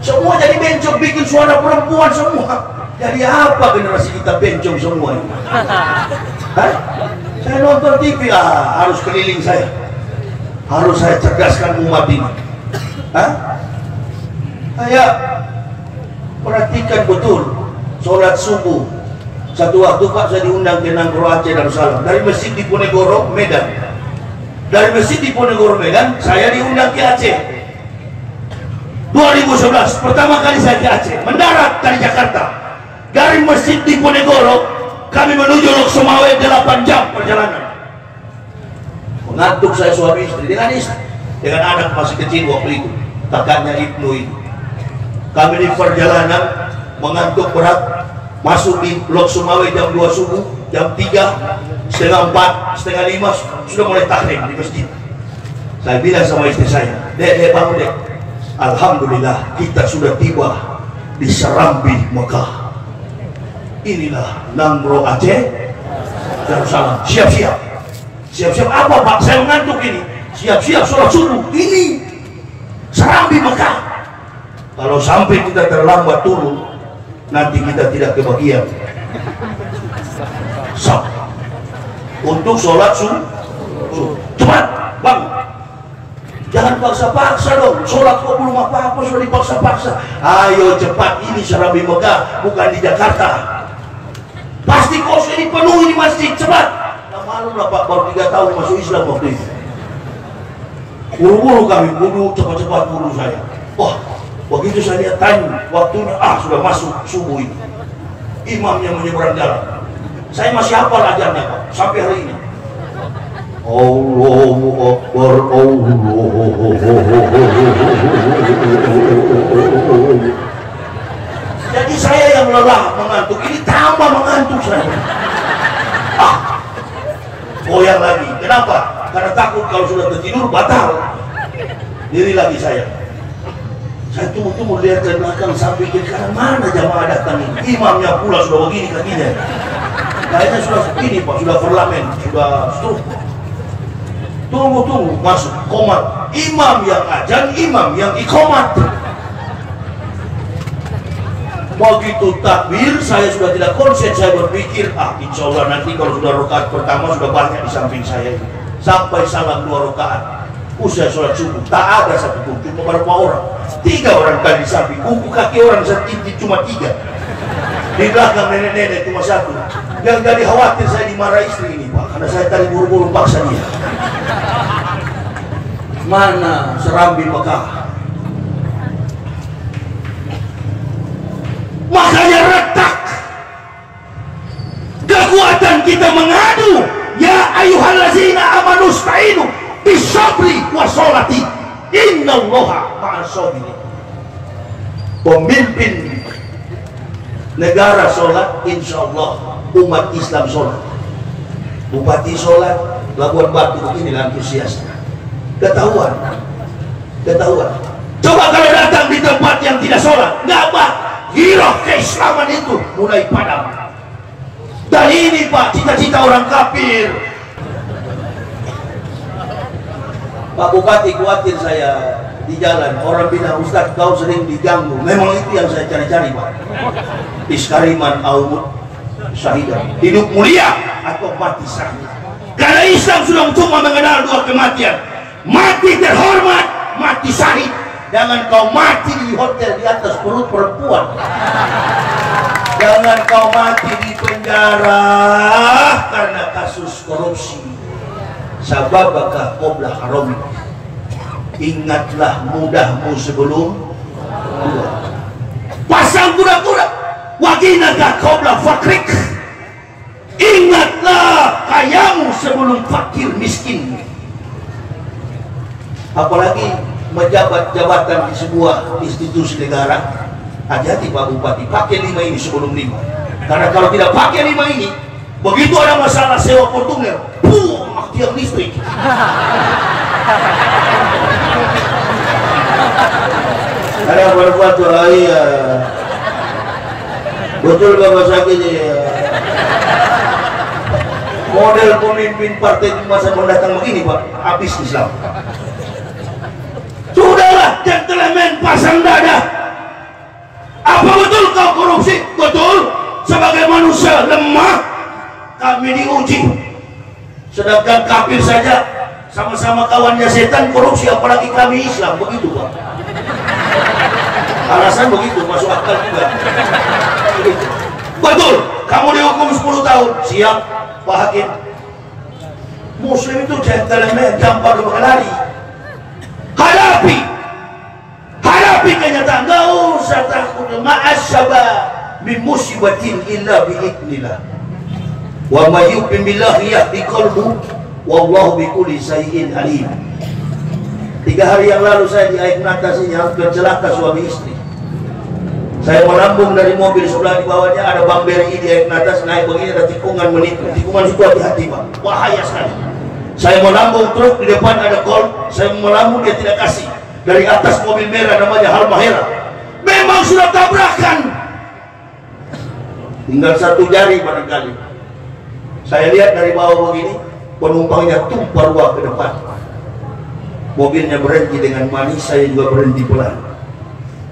Semua jadi bencong, bikin suara perempuan semua. Jadi apa generasi kita bencong semua ini? Hah? Saya nonton TV, harus keliling saya. Harus saya cerdaskan umat ini. Hah? Saya perhatikan betul sholat subuh. Satu waktu Pak saya diundang ke Nangro Aceh Darussalam dari masjid di Ponegoro Medan. Dari masjid di Ponegoro Medan saya diundang ke Aceh 2011. Pertama kali saya ke Aceh, mendarat dari Jakarta. Dari masjid di Ponegoro kami menuju Lok Sumawe 8 jam perjalanan. Mengantuk saya suami istri dengan anak masih kecil waktu itu, kakaknya Ibnu itu. Kami di perjalanan mengantuk berat, masuk di Lok Sumawe jam 2 subuh, jam 3, setengah 4, setengah 5 sudah mulai taklim di masjid. Saya bilang sama istri saya, Dek bangun Dek, alhamdulillah kita sudah tiba di Serambi Mekah. Inilah Nangro Aceh Darussalam. Siap-siap. Siap-siap apa Pak? Saya mengantuk ini. Siap-siap sholat subuh. Ini Serambi Mekah. Kalau sampai kita terlambat turun, nanti kita tidak kebagian sah untuk sholat subuh. Cepat bang, jangan paksa-paksa dong. Sholat kok belum apa-apa sudah dipaksa-paksa. Ayo cepat, ini Serambi Mekah, bukan di Jakarta. Pasti kos ini penuh di masjid, cepat. Nah, malu lah Pak, baru 3 tahun masuk Islam waktu itu. Buru-buru kami, cepat-cepat buru saya. Wah, begitu saya lihat time waktunya, sudah masuk subuh itu. Imamnya menyeberang jalan. Saya masih hafal ajarnya Pak, sampai hari ini. Allahu Akbar, Jadi saya yang lelah mengantuk, ini tambah mengantuk saya. Goyang lagi. Kenapa? Karena takut kalau sudah tertidur batal. Diri lagi saya. Saya tunggu-tunggu lihat ke belakang sampai ke kanan, mana jamaah datang ini. Imamnya pula sudah begini kakinya. Kayaknya sudah begini Pak, sudah parlamen, sudah struk. Tunggu-tunggu masuk komat. Imam yang ajan, imam yang ikomat. Begitu takbir, saya sudah tidak konsen. Saya berpikir, insya Allah nanti kalau sudah rakaat pertama sudah banyak di samping saya. Sampai salam 2 rakaat, usai sholat subuh, tak ada satu pun, cuma berapa orang? 3 orang tadi di samping, kuku kaki orang setinggi cuma 3. Di belakang nenek-nenek cuma 1. Yang jadi khawatir saya dimarahi istri ini Pak, karena saya tadi buru-buru paksa dia. Mana Serambi Mekah? Makanya retak kekuatan kita mengadu, ya ayyuhallazina amanu sta'inu bisabri washolati innallaha ma'as-sabirin. Pemimpin negara sholat, insya Allah umat Islam sholat. Bupati sholat, Labuan Batu begini antusias. Ketahuan. Coba kalau datang di tempat yang tidak sholat, nggak apa. Giroh keislaman itu mulai padam. Dan ini Pak, cita-cita orang kafir. Pak Bupati khawatir saya di jalan, orang bilang Ustaz kau sering diganggu. Memang itu yang saya cari-cari Pak. Iskariman au syahidan, hidup mulia atau mati syahid. Karena Islam sudah cuma mengenal 2 kematian, mati terhormat, mati syahid. Jangan kau mati di hotel di atas perut perempuan. Jangan kau mati di penjara karena kasus korupsi. Sababaka qobla haram. Ingatlah mudahmu sebelum tua. Pasang kuda-kuda. Waginaka qobla fakrik. Ingatlah kaya miskin. Apalagi menjabat jabatan di sebuah institusi negara. Hati-hati Pak Bupati, pakai 5 ini sebelum 5. Karena kalau tidak pakai 5 ini, begitu ada masalah sewa Fortuner, tiang listrik. Ada berbuat iya. Betul Bapak Sakit ya. Model pemimpin partai di masa mendatang begini Pak, habis Islam. Sudahlah, gentleman, pasang dada. Apa betul kau korupsi? Betul. Sebagai manusia lemah, kami diuji. Sedangkan kafir saja sama-sama kawannya setan korupsi, apalagi kami Islam. Begitu Pak. Alasan begitu, masuk akal juga. Begitu. Betul. Kamu dihukum 10 tahun. Siap Pak Hakim. Muslim itu gentleman, gampang berlari. Hadapi kenyataan. Gak usah takut. Ma'asyaba min musibatin illa bi'idnillah. Wa may yu'min billahi yahdi qalbu wallahu bikulli syai'in alim. 3 hari yang lalu saya di air natasinya bercelaka suami istri. Saya melambung dari mobil, sebelah di bawahnya ada Bang BRI di air natas, naik begini ada tikungan menikung. Tikungan itu hati-hati Pak, bahaya sekali. Saya melambung truk, di depan ada Golf, saya melambung dia tidak kasih. Dari atas mobil merah namanya Halmahera. Memang sudah tabrakan. Tinggal 1 jari barangkali. Saya lihat dari bawah begini, penumpangnya tumpah ruah ke depan. Mobilnya berhenti dengan manis, saya juga berhenti pelan.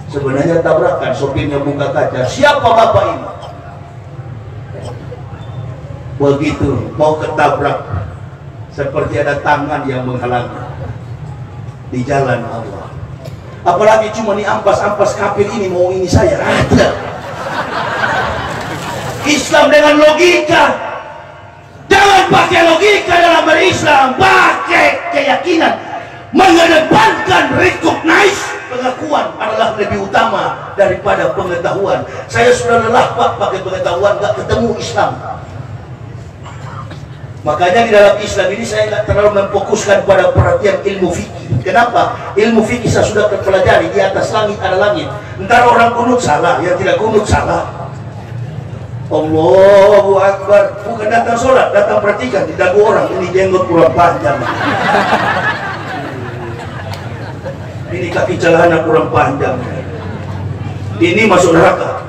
Sebenarnya tabrakan, sopirnya buka kaca. Siapa bapak ini? Begitu, mau ketabrak. Seperti ada tangan yang menghalangi di jalan Allah. Apalagi cuma nih ampas-ampas kafir ini mau ini saya. Ada. Islam dengan logika. Jangan pakai logika dalam berislam, pakai keyakinan. Mengedepankan recognize, pengakuan adalah lebih utama daripada pengetahuan. Saya sudah lelah Pak pakai pengetahuan, gak ketemu Islam. Makanya di dalam Islam ini saya nggak terlalu memfokuskan pada perhatian ilmu fikih. Kenapa? Ilmu fikih saya sudah terpelajari. Di atas langit ada langit. Ntar orang kunut salah, yang tidak kunut salah. Allahu Akbar. Bukan datang sholat, datang perhatikan di dagu orang. Ini jenggot kurang panjang. Ini kaki celana kurang panjang. Ini masuk neraka.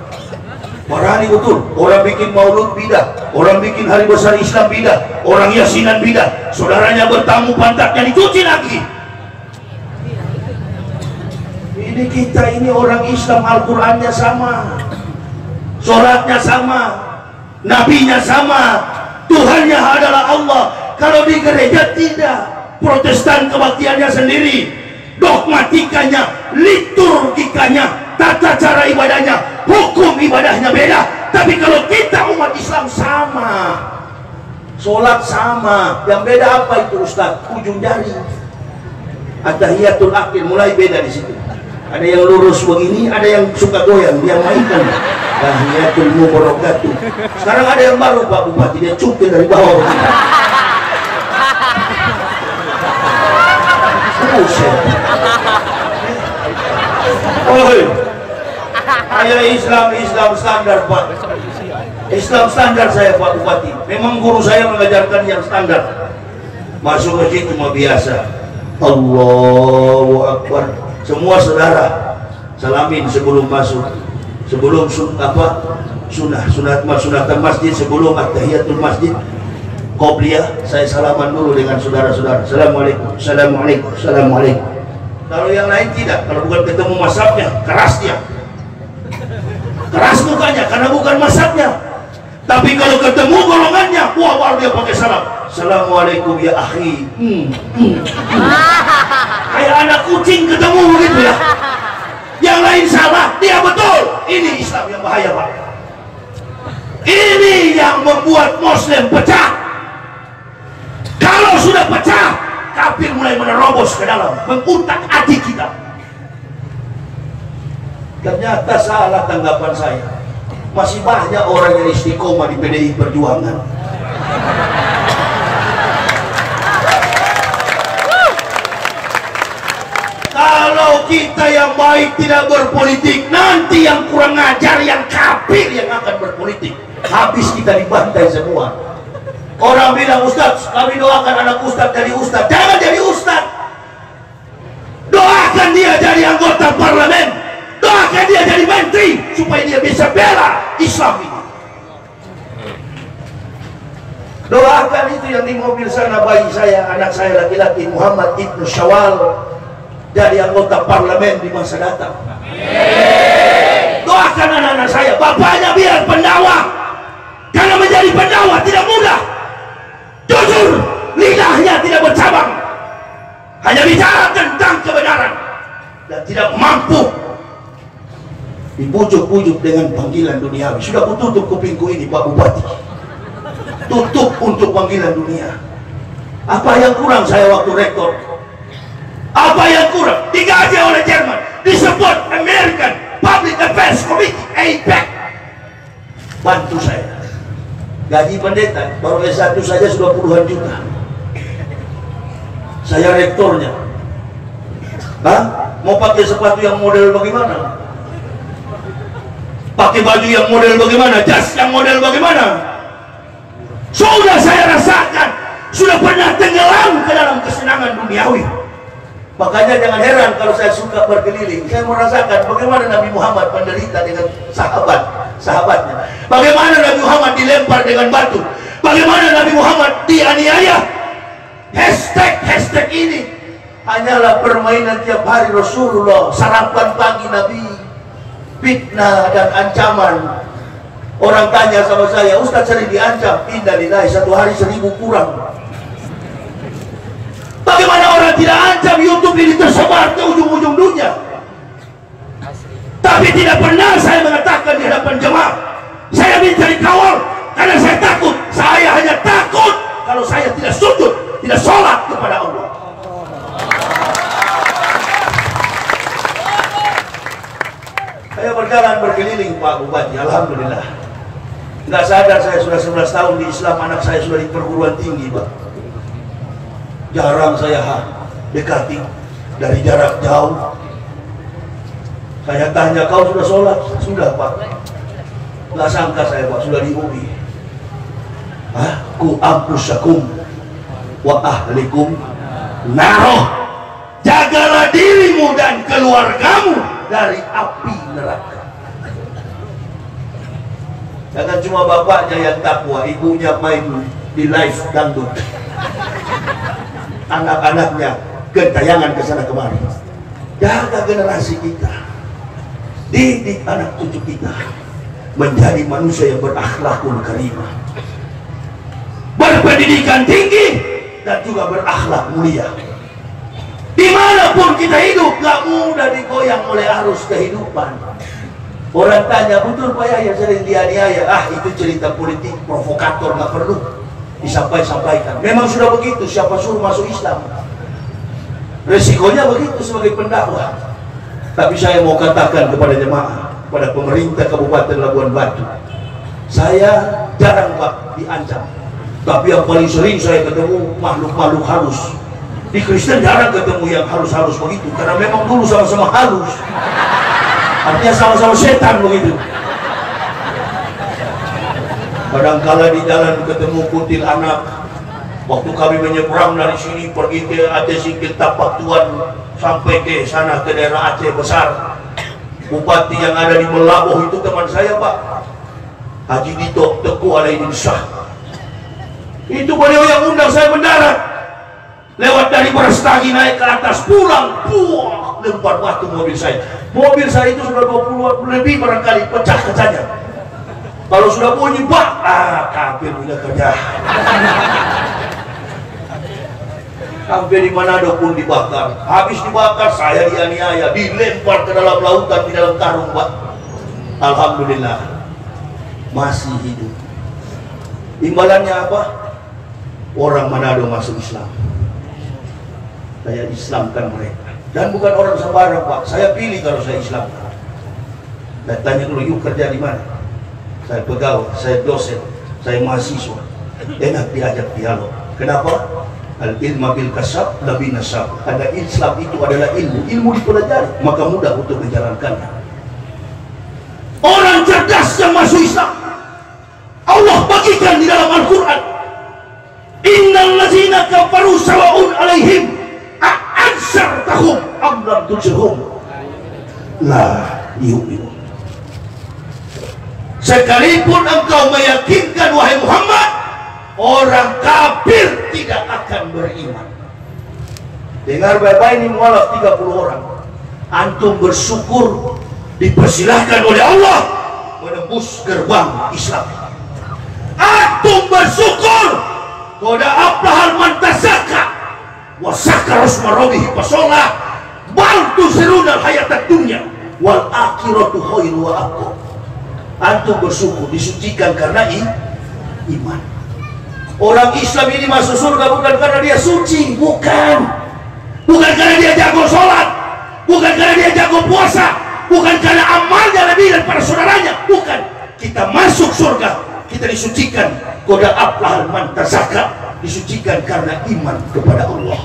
Marani betul. Orang bikin maulud bidah, orang bikin hari besar Islam bidah, orang yasinan bidah. Saudaranya bertamu pantatnya dicuci lagi. Ini kita ini orang Islam, Al-Qurannya sama, sholatnya sama, nabinya sama, Tuhannya adalah Allah. Kalau di gereja tidak, Protestan kebaktiannya sendiri, dogmatikanya, liturgikanya, tata cara ibadahnya, hukum ibadahnya beda. Tapi kalau kita umat Islam sama, sholat sama. Yang beda apa itu Ustaz? Ujung jari. At-tahiyatul akhir mulai beda di situ. Ada yang lurus begini, ada yang suka goyang, dia mainkan. Tahiyatul mubarakatuh. Sekarang ada yang baru Pak Bupati, dia cukil dari bawah begini. Oh, saya Islam standar Pak. Islam standar saya Pak Bupati. Memang guru saya mengajarkan yang standar. Masuk masjid cuma biasa. Allahu Akbar. Semua saudara salamin sebelum masuk. Sebelum sunatan masjid, sebelum at-tahiyatul masjid. Qobliyah, saya salaman dulu dengan saudara-saudara. Assalamualaikum, assalamualaikum, assalamualaikum. Kalau yang lain tidak, kalau bukan ketemu mazhabnya, keras dia. Keras mukanya karena bukan mazhabnya. Tapi kalau ketemu golongannya, wah baru dia pakai salam. Assalamualaikum ya akhi. Kayak anak kucing ketemu begitu ya. Yang lain salah, dia betul. Ini Islam yang bahaya Pak. Ini yang membuat Muslim pecah. Kalau sudah pecah, kafir mulai menerobos ke dalam, mengutak-atik kita. Ternyata salah tanggapan saya. Masih banyak orang yang istiqomah di PDI Perjuangan. kita yang baik tidak berpolitik, nanti yang kurang ajar, yang kafir yang akan berpolitik. Habis kita dibantai semua. Orang bilang, Ustaz, kami doakan anak Ustaz jadi Ustaz. Jangan jadi Ustaz. Doakan dia jadi anggota parlemen. Doakan dia jadi menteri, supaya dia bisa bela Islam ini. Doakan itu yang di mobil sana, bayi saya, anak saya laki-laki, Muhammad Ibnu Syawal, jadi anggota parlemen di masa datang. Doakan anak-anak saya, bapaknya biar pendakwah, karena menjadi pendakwah tidak mudah. Jujur, lidahnya tidak bercabang, hanya bicara tentang kebenaran dan tidak mampu dibujuk-bujuk dengan panggilan duniawi. Sudah kututup kupingku ini, Pak Bupati, tutup untuk panggilan dunia. Apa yang kurang saya waktu rektor? Apa yang kurang? Digaji oleh Jerman, disebut American Public Affairs Committee, APEC. Bantu saya. Gaji pendeta baru S1 saja sudah puluhan juta. Saya rektornya. Hah? Mau pakai sepatu yang model bagaimana? Pakai baju yang model bagaimana? Jas yang model bagaimana? Sudah saya rasakan, sudah pernah tenggelam ke dalam kesenangan duniawi. Makanya jangan heran kalau saya suka berkeliling. Saya merasakan bagaimana Nabi Muhammad menderita dengan sahabatnya. Bagaimana Nabi Muhammad dilempar dengan batu. Bagaimana Nabi Muhammad dianiaya. Hashtag ini hanyalah permainan tiap hari Rasulullah. Sarapan pagi Nabi, fitnah dan ancaman. Orang tanya sama saya, Ustaz sering diancam. Innalillahi, satu hari 1000 kurang. Bagaimana orang tidak ancam YouTube ini tersebar ke ujung-ujung dunia? Tapi tidak pernah saya mengatakan di hadapan jemaah, saya minta dikawal karena saya takut. Saya hanya takut kalau saya tidak sujud, tidak sholat kepada Allah. Saya berjalan berkeliling, Pak Bupati, alhamdulillah. Nggak sadar saya sudah 11 tahun di Islam, anak saya sudah di perguruan tinggi, Pak. Jarang saya dekati dari jarak jauh. Saya tanya, kau sudah sholat? Sudah, Pak. Nggak sangka saya, Pak, sudah di UI. Ku ampusakum wa ahlikum naroh. Jagalah dirimu dan keluargamu dari api neraka. Jangan cuma bapaknya yang takwa, ibunya main di live dangdut, anak-anaknya gentayangan ke sana kemari. Jaga generasi kita, didik anak cucu kita menjadi manusia yang berakhlakul karimah, berpendidikan tinggi dan juga berakhlak mulia. Dimanapun kita hidup, gak mudah digoyang oleh arus kehidupan. Orang tanya, betul Pak Yahya sering dianiaya? Itu cerita politik provokator, gak perlu disampaikan. Memang sudah begitu, siapa suruh masuk Islam? Resikonya begitu sebagai pendakwah. Tapi saya mau katakan kepada jemaah, pada pemerintah Kabupaten Labuan Batu, saya jarang Pak diancam. Tapi yang paling sering saya ketemu makhluk-makhluk halus. Di Kristen jarang ketemu yang halus-halus begitu, karena memang dulu sama-sama halus. Artinya sama-sama setan begitu. Kadangkala di jalan ketemu kuntil anak. Waktu kami menyeberang dari sini pergi ke Aceh Singkil Tapak Tuan sampai ke sana ke daerah Aceh besar. Bupati yang ada di Melabuh itu teman saya Pak, Haji Dito Teguh Alaidin Shah. Itu beliau yang undang saya mendarat. Lewat dari Berestagi naik ke atas, pulang, buah, lempar batu mobil saya. Mobil saya itu sudah 20 lebih barangkali pecah kacanya. Kalau sudah bunyi, bah, kafir punya kerja. Sampai di Manado pun dibakar. Habis dibakar, saya dianiaya, dilempar ke dalam lautan, di dalam karung, Pak. Alhamdulillah, masih hidup. Imbalannya apa? Orang Manado masuk Islam. Saya Islamkan mereka. Dan bukan orang sembarang Pak. Saya pilih kalau saya Islamkan. Dan tanya dulu, yuk kerja di mana? Saya pegawai, saya dosen, saya mahasiswa. Enak diajak dialog. Kenapa? Al ilma bil kasab lebih nasab. Ada Islam itu adalah ilmu dipelajari maka mudah untuk menjalankannya. Orang cerdas yang masuk Islam Allah bagikan di dalam Al-Quran, innal ladzina kafaru sawa'un alaihim a'anzartahum am lam tunzirhum la yu'minun. Sekalipun engkau meyakinkan wahai Muhammad, orang kafir tidak akan beriman. Dengar baik-baik, ini mualaf 30 orang. Antum bersyukur dipersilahkan oleh Allah menembus gerbang Islam. Antum bersyukur qad aflahal man tazakka wa zakara isma rabbih fasallah bal tusiruna al-hayatad dunya wal akhiratu khairu wa abqa. Antum bersyukur disucikan karena iman. Orang Islam ini masuk surga bukan karena dia suci, bukan karena dia jago sholat, bukan karena dia jago puasa, bukan karena amalnya lebih daripada saudaranya, bukan. Kita masuk surga, kita disucikan qad aflahal man tazakka, disucikan karena iman kepada Allah.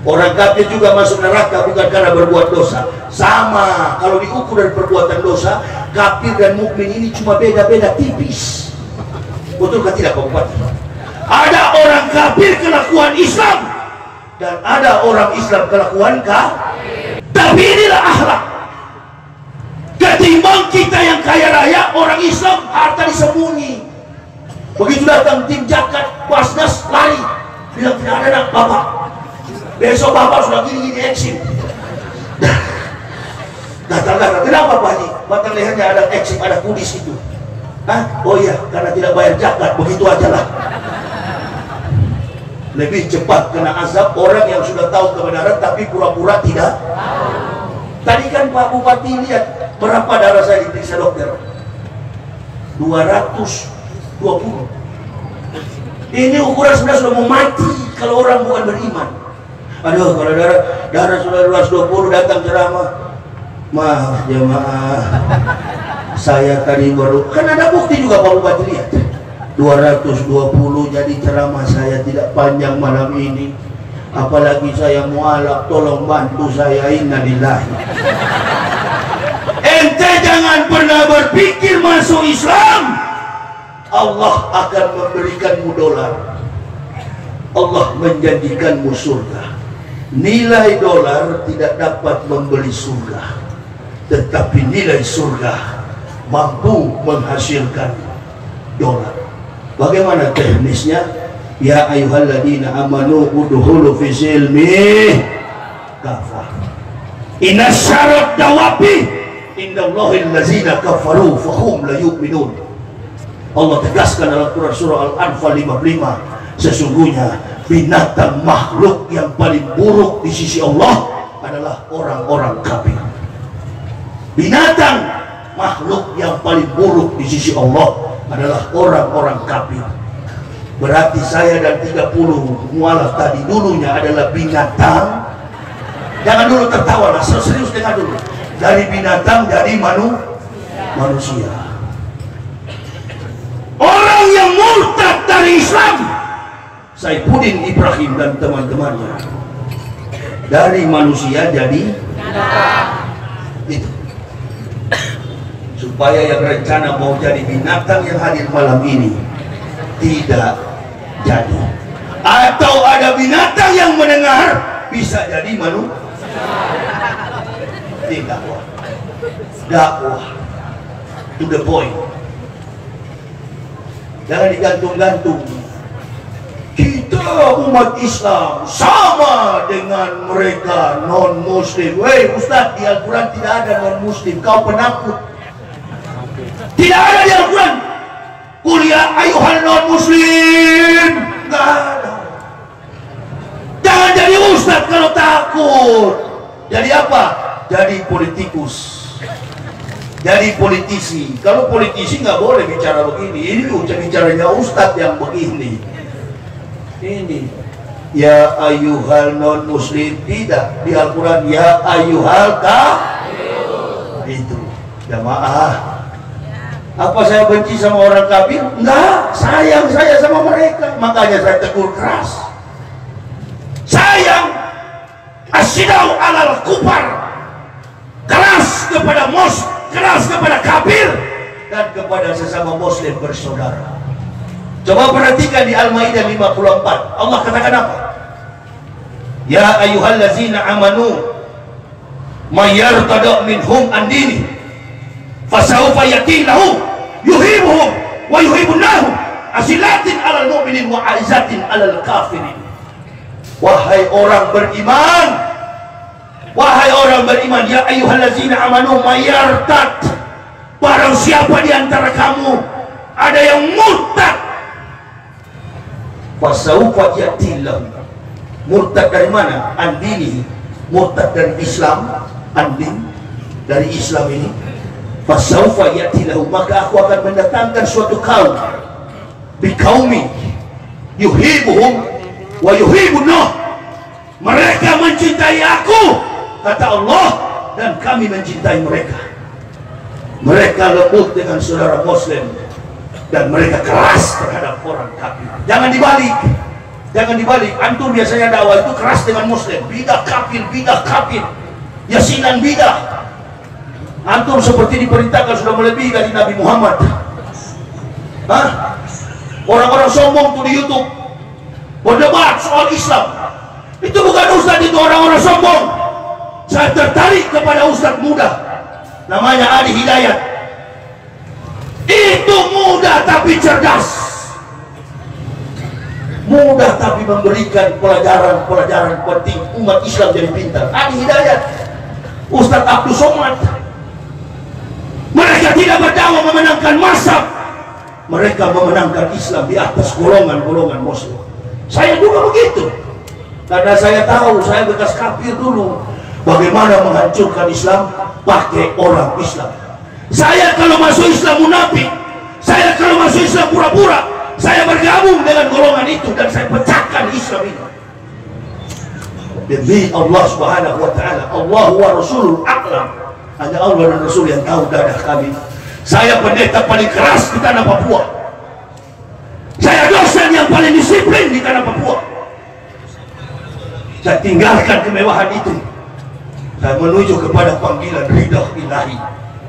Orang kafir juga masuk neraka bukan karena berbuat dosa. Sama, kalau diukur dari perbuatan dosa, kafir dan mukmin ini cuma beda-beda tipis. Betulkah tidak Pak Bupati? Ada orang kafir kelakuan Islam dan ada orang Islam kelakuan kafir. Tapi inilah akhlak. Ketimbang kita yang kaya raya, orang Islam harta disembunyi. Begitu datang tim jakat, Basnas lari, bilang tidak ada nak bapak. Besok bapak sudah gini-gini eksim. Gatal-gatal. Kenapa Pak Haji? Batang lehernya ada eksim, ada kudis itu. Hah? Oh iya, karena tidak bayar zakat. Begitu aja lah. Lebih cepat kena azab orang yang sudah tahu kebenaran tapi pura-pura tidak. Tadi kan Pak Bupati lihat berapa darah saya diperiksa dokter? 220. Ini ukuran sudah mau mati kalau orang bukan beriman. Aduh, kalau darah sudah 220 datang ceramah. Maaf jemaah, saya tadi baru, kan ada bukti juga Pak Bupati lihat 220 jadi ceramah saya tidak panjang malam ini. Apalagi saya mualaf, tolong bantu saya, innalillahi. Ente jangan pernah berpikir masuk Islam Allah akan memberikanmu dolar, Allah menjanjikanmu surga. Nilai dolar tidak dapat membeli surga, tetapi nilai surga mampu menghasilkan dolar. Bagaimana teknisnya? Ya ayyuhalladzina amanu udkhulu fi silmi kafah. Inna syarat dawabi indallahil ladzina kafaru fahum la yu'minun. Allah tegaskan dalam Quran surah Al-Anfal 55, sesungguhnya binatang makhluk yang paling buruk di sisi Allah adalah orang-orang kafir. Binatang makhluk yang paling buruk di sisi Allah adalah orang-orang kafir. Berarti saya dan 30 mualaf tadi dulunya adalah binatang. Jangan dulu tertawa lah, serius dengar dulu. Dari binatang jadi manusia. Orang yang murtad dari Islam, Saifuddin Ibrahim dan teman-temannya, dari manusia jadi itu. Supaya yang rencana mau jadi binatang yang hadir malam ini tidak jadi, atau ada binatang yang mendengar bisa jadi manusia. Tidak, dakwah to the point. Jangan digantung-gantung. Kita umat Islam sama dengan mereka non-muslim. Weh Ustaz, di Al-Quran tidak ada non-muslim. Kau penakut. Tidak ada di Al-Quran. Kuliah ayuhan non-muslim. Tidak ada. Jangan jadi Ustaz kalau takut. Jadi apa? Jadi politikus. Jadi politisi. Kalau politisi nggak boleh bicara begini. Ini bicaranya Ustadz yang begini. Ini ya ayyuhal non muslim, tidak di Al-Quran ya ayyuhal kafir. Itu jamaah. Apa saya benci sama orang kafir? Enggak, sayang saya sama mereka. Makanya saya tegur keras. asidau alal kufar, keras kepada keras kepada kafir dan kepada sesama muslim bersaudara. Coba perhatikan di Al-Maidah 54, Allah katakan apa? Ya ayyuhallazina amanu may yartada minhum an dini fasawfa yati lahu yuhibbuhum wa yuhibbunnahu azillatin 'alal mu'minin wa 'izzatin 'alal kafirin. Wahai orang beriman, wahai orang beriman, ya ayyuhallazina amanu may yartad, barang siapa di antara kamu ada yang murtad, fasawfa yati lahu. Murtad dari mana? Andini. Murtad dari Islam. Andin dari Islam ini. Fasawfa yati lahu, maka aku akan mendatangkan suatu kaum, biqaumi yuhibbuhum wa yuhibbunah, mereka mencintai aku kata Allah dan kami mencintai mereka. Mereka lembut dengan saudara muslim dan mereka keras terhadap orang kafir. Jangan dibalik. Jangan dibalik. Antum biasanya dakwah itu keras dengan muslim, bidah kafir, yasinan bidah. Antum seperti diperintahkan sudah melebihi dari Nabi Muhammad. Hah? Orang-orang sombong tuh di YouTube berdebat soal Islam. Itu bukan ustaz, itu orang-orang sombong. Saya tertarik kepada ustaz muda, namanya Adi Hidayat. Itu muda tapi cerdas, mudah tapi memberikan pelajaran penting umat Islam jadi pintar. Adi Hidayat, Ustaz Abdul Somad. Mereka tidak berdakwah memenangkan mazhab, mereka memenangkan Islam di atas golongan-golongan muslim. Saya juga begitu, karena saya tahu, saya bekas kafir dulu, bagaimana menghancurkan Islam pakai orang Islam. Saya kalau masuk Islam munafik, saya kalau masuk Islam pura-pura. Saya bergabung dengan golongan itu dan saya pecahkan Islam ini demi Allah Subhanahu wa ta'ala. Allah wa Rasulul a'lam. Hanya Allah dan Rasul yang tahu dadah kami. Saya pendeta paling keras di tanah Papua. Saya dosen yang paling disiplin di tanah Papua. Saya tinggalkan kemewahan itu. Saya menuju kepada panggilan ridha ilahi.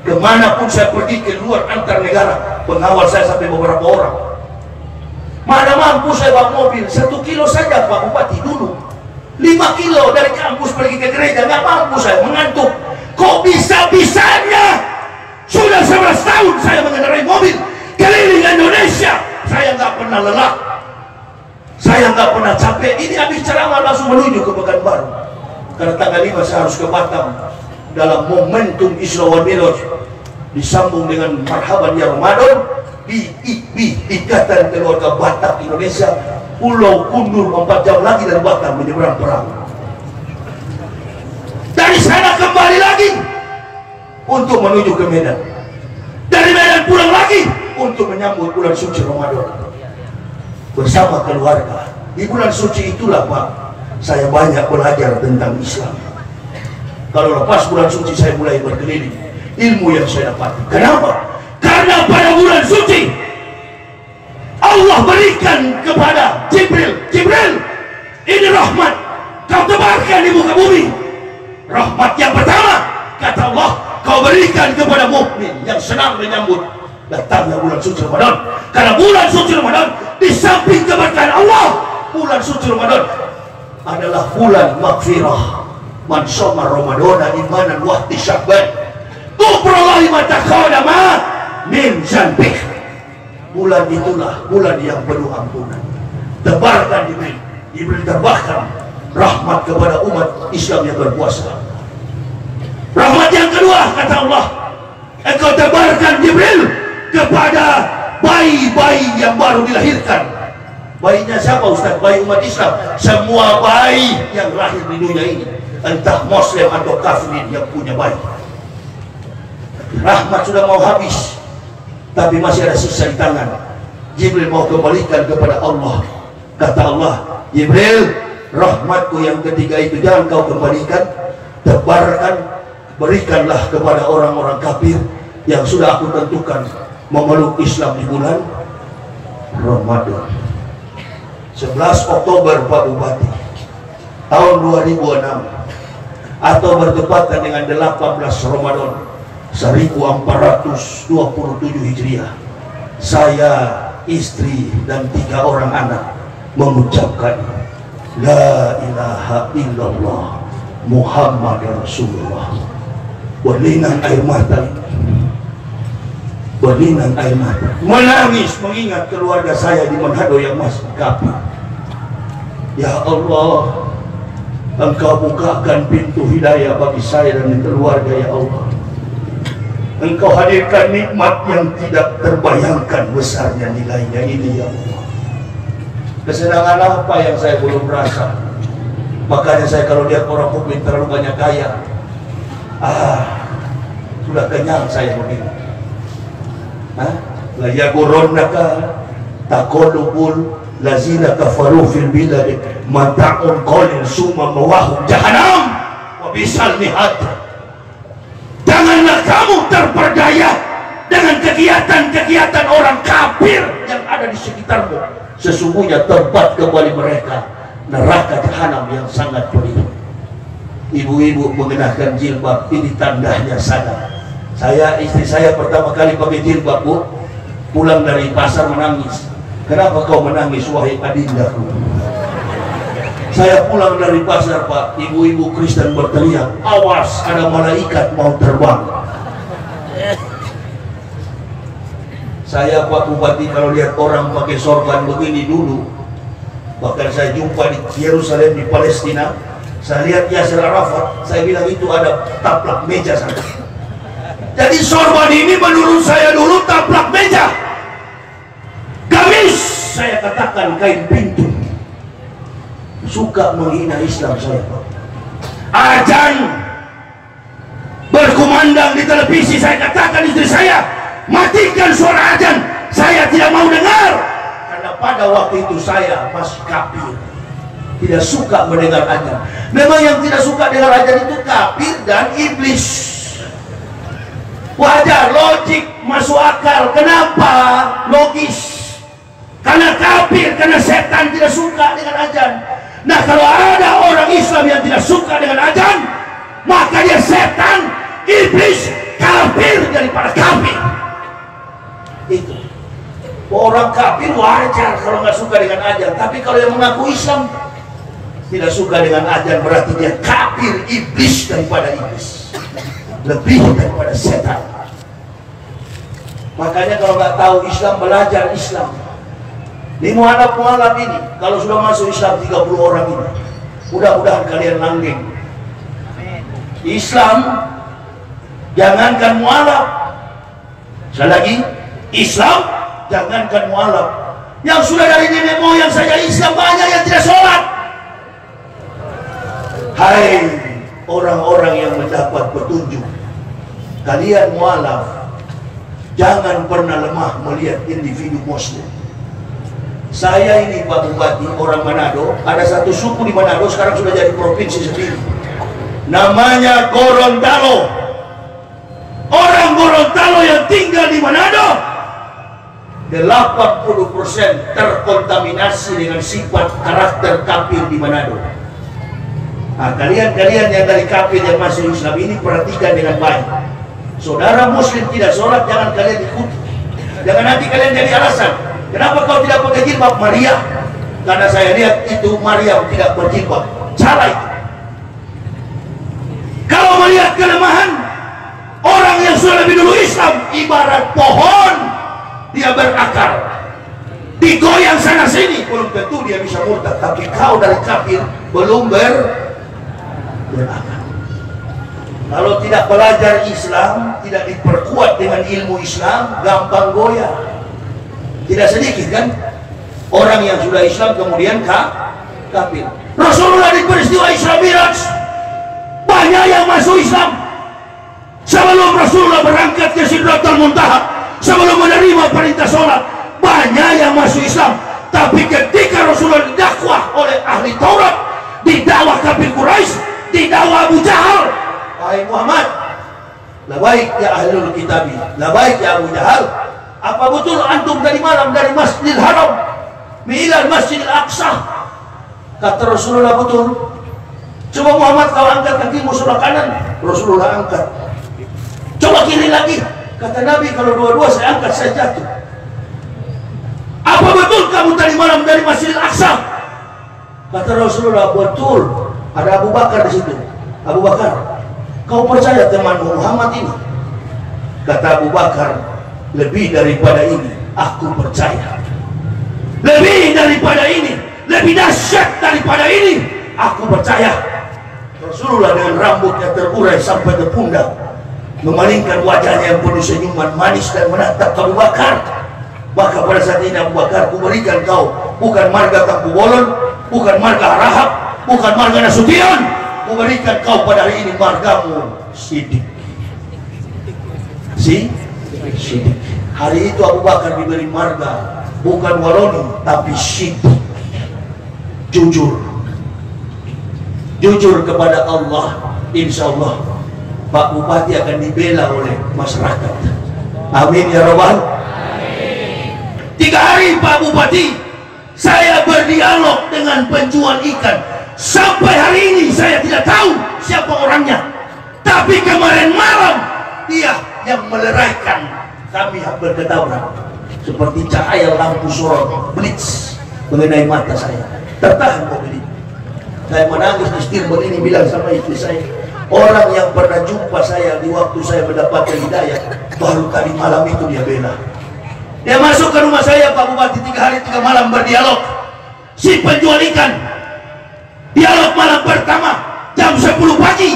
Kemanapun saya pergi, ke luar antar negara, pengawal saya sampai beberapa orang. Mana mampu saya bawa mobil 1 kilo saja Pak Bupati dulu, 5 kilo dari kampus pergi ke gereja, nggak mampu saya, mengantuk. Kok bisa-bisanya sudah 11 tahun saya mengendarai mobil keliling Indonesia, saya nggak pernah lelah, saya nggak pernah capek. Ini habis ceramah langsung menuju ke Pekanbaru, karena tanggal 5 saya harus ke Batam dalam momentum Isra wal Mi'raj, disambung dengan marhaban ya Ramadan di Ikatan Keluarga Batak Indonesia, Pulau Kundur, 4 jam lagi dari Batam menyeberang perang. Dari sana kembali lagi untuk menuju ke Medan, dari Medan pulang lagi untuk menyambut bulan suci Ramadan bersama keluarga. Di bulan suci itulah Pak, saya banyak belajar tentang Islam. Kalau lepas bulan suci saya mulai berkeliling, ilmu yang saya dapat. Kenapa? Karena pada bulan suci Allah berikan kepada Jibril, ini rahmat, kau tebarkan di muka bumi. Rahmat yang pertama, kata Allah, kau berikan kepada mukmin yang senang menyambut datangnya bulan suci Ramadan. Karena bulan suci Ramadan, di samping keberkahan Allah, bulan suci Ramadan adalah bulan maghfirah. Man shoma Ramadana imanan wa ihtisaban ghufrallahu ma taqaddama min dzanbih. Bulan itulah bulan yang penuh ampunan. Tebarkan Jibril terbahkan rahmat kepada umat Islam yang berpuasa. Rahmat yang kedua, kata Allah, engkau tebarkan Jibril kepada bayi-bayi yang baru dilahirkan. Bayinya siapa Ustaz? Bayi umat Islam. Semua bayi yang lahir di dunia ini, entah muslim atau kafir, yang punya bayi. Rahmat sudah mau habis, tapi masih ada sisa di tangan. Jibril mau kembalikan kepada Allah. Kata Allah, Jibril, rahmatku yang ketiga itu jangan kau kembalikan, tebarkan, berikanlah kepada orang-orang kafir yang sudah aku tentukan memeluk Islam di bulan Ramadan. 11 Oktober Pak Bupati tahun 2006, atau bertepatan dengan 18 Ramadan 1427 Hijriah, saya, istri, dan 3 orang anak mengucapkan La ilaha illallah Muhammad Rasulullah. Berlinang air mata, berlinang air mata, menangis mengingat keluarga saya di Manado yang masih kafir. Ya Allah, Engkau bukakan pintu hidayah bagi saya dan keluarga, ya Allah. Engkau hadirkan nikmat yang tidak terbayangkan besarnya nilainya ini, ya Allah. Kesenangan apa yang saya belum rasa? Makanya saya kalau lihat orang mukmin terlalu banyak kaya, sudah kenyang saya begini. La yagurrannaka taqallubul lazina kafaru fil bilad mata'un qalil summa mawahum jahannam wa bisal mihad. Janganlah kamu terperdaya dengan kegiatan-kegiatan orang kafir yang ada di sekitarmu. Sesungguhnya tempat kembali mereka neraka jahanam yang sangat pedih. Ibu-ibu mengenakan jilbab, ini tandanya sadar. Istri saya pertama kali pakai jilbab, Bu, pulang dari pasar menangis. Kenapa kau menangis, wahai adindaku? Saya pulang dari pasar, Pak, ibu-ibu Kristen berteriak, awas ada malaikat mau terbang. Saya, Pak Bupati, kalau lihat orang pakai sorban begini dulu, bahkan saya jumpa di Yerusalem, di Palestina, saya lihat Yasser Arafat, saya bilang itu ada taplak meja sana. Jadi sorban ini menurut saya dulu taplak meja. Gamis, saya katakan kain pintu. Suka menghina Islam saya, Pak. Azan berkumandang di televisi, saya katakan istri saya, matikan suara azan, saya tidak mau dengar. Karena pada waktu itu saya masih kafir, tidak suka mendengar azan. Memang yang tidak suka dengar azan itu kafir dan iblis. Wajar, logik, masuk akal. Kenapa? Logis. Karena kafir, karena setan tidak suka dengan azan. Nah, kalau ada orang Islam yang tidak suka dengan azan, maka dia setan, iblis, kafir daripada kafir. Itu orang kafir wajar kalau nggak suka dengan azan, tapi kalau yang mengaku Islam tidak suka dengan azan, berarti dia kafir, iblis daripada iblis, lebih daripada setan. Makanya kalau nggak tahu Islam, belajar Islam. Di mualaf ini, kalau sudah masuk Islam 30 orang ini, mudah-mudahan kalian langgeng. Islam, jangankan mualaf, sekali lagi, Islam, jangankan mualaf. Yang sudah dari nenek moyang saja Islam banyak yang tidak sholat. Hai orang-orang yang mendapat petunjuk, kalian mualaf, jangan pernah lemah melihat individu muslim. Saya ini, Pak Bupati, orang Manado. Ada satu suku di Manado sekarang sudah jadi provinsi sendiri, namanya Gorontalo. Orang Gorontalo yang tinggal di Manado 80% terkontaminasi dengan sifat karakter kafir di Manado. Nah, kalian yang dari kafir yang masuk Islam ini perhatikan dengan baik. Saudara muslim tidak sholat, jangan kalian ikuti. Jangan nanti kalian jadi alasan, kenapa kau tidak pakai jilbab, Maria? Karena saya lihat itu Maria tidak berjilbab. Salah itu. Kalau melihat kelemahan orang yang sudah lebih dulu Islam, ibarat pohon, dia berakar, digoyang sana sini, belum tentu dia bisa murtad. Tapi kau dari kafir belum berakar. Kalau tidak belajar Islam, tidak diperkuat dengan ilmu Islam, gampang goyah. Tidak sedikit kan orang yang sudah Islam kemudian kafir. Rasulullah di peristiwa Isra Miraj banyak yang masuk Islam. Sebelum Rasulullah berangkat ke Sidratul Muntaha, sebelum menerima perintah sholat, banyak yang masuk Islam. Tapi ketika Rasulullah didakwah oleh ahli Taurat, didakwah kafir Quraisy, didakwah Abu Jahal, wahai Muhammad, labaik ya ahlul kitabi, labaik ya Abu Jahal, apa betul antum tadi malam dari Masjidil Haram milal Masjidil Aqsa? Kata Rasulullah, betul. Coba Muhammad kau angkat kakimu sebelah kanan, Rasulullah angkat. Coba kiri lagi, kata Nabi kalau dua-dua saya angkat saya jatuh. Apa betul kamu tadi malam dari Masjidil Aqsa? Kata Rasulullah, betul. Ada Abu Bakar di situ. Abu Bakar, kau percaya temanmu Muhammad ini? Kata Abu Bakar, lebih daripada ini aku percaya. Lebih daripada ini, lebih dahsyat daripada ini aku percaya. Rasulullah dengan rambutnya terurai sampai ke pundak, memalingkan wajahnya yang penuh senyuman manis dan menatap Abu Bakar. Maka pada saat ini Abu Bakar, ku berikan kau bukan marga Tangku Bolon, bukan marga Rahab, bukan marga Nasution, ku berikan kau pada hari ini margamu Siddiq. Siddiq. Hari itu Abu Bakar diberi marga bukan Waroni tapi Siddiq. Jujur kepada Allah, insya Allah Pak Bupati akan dibela oleh masyarakat. Amin ya Rabbal. 3 hari Pak Bupati saya berdialog dengan penjual ikan. Sampai hari ini saya tidak tahu siapa orangnya, tapi kemarin malam dia yang meleraikan kami hampir ketabrak seperti cahaya lampu sorot blitz mengenai mata saya. Tertahan mobil itu. Saya menangis di steerboard ini, bilang sama istri saya, orang yang pernah jumpa saya di waktu saya mendapatkan hidayah baru tadi malam itu dia bela. Dia masuk ke rumah saya Pak Bupati 3 hari 3 malam berdialog. Si penjual ikan, dialog malam pertama jam 10 pagi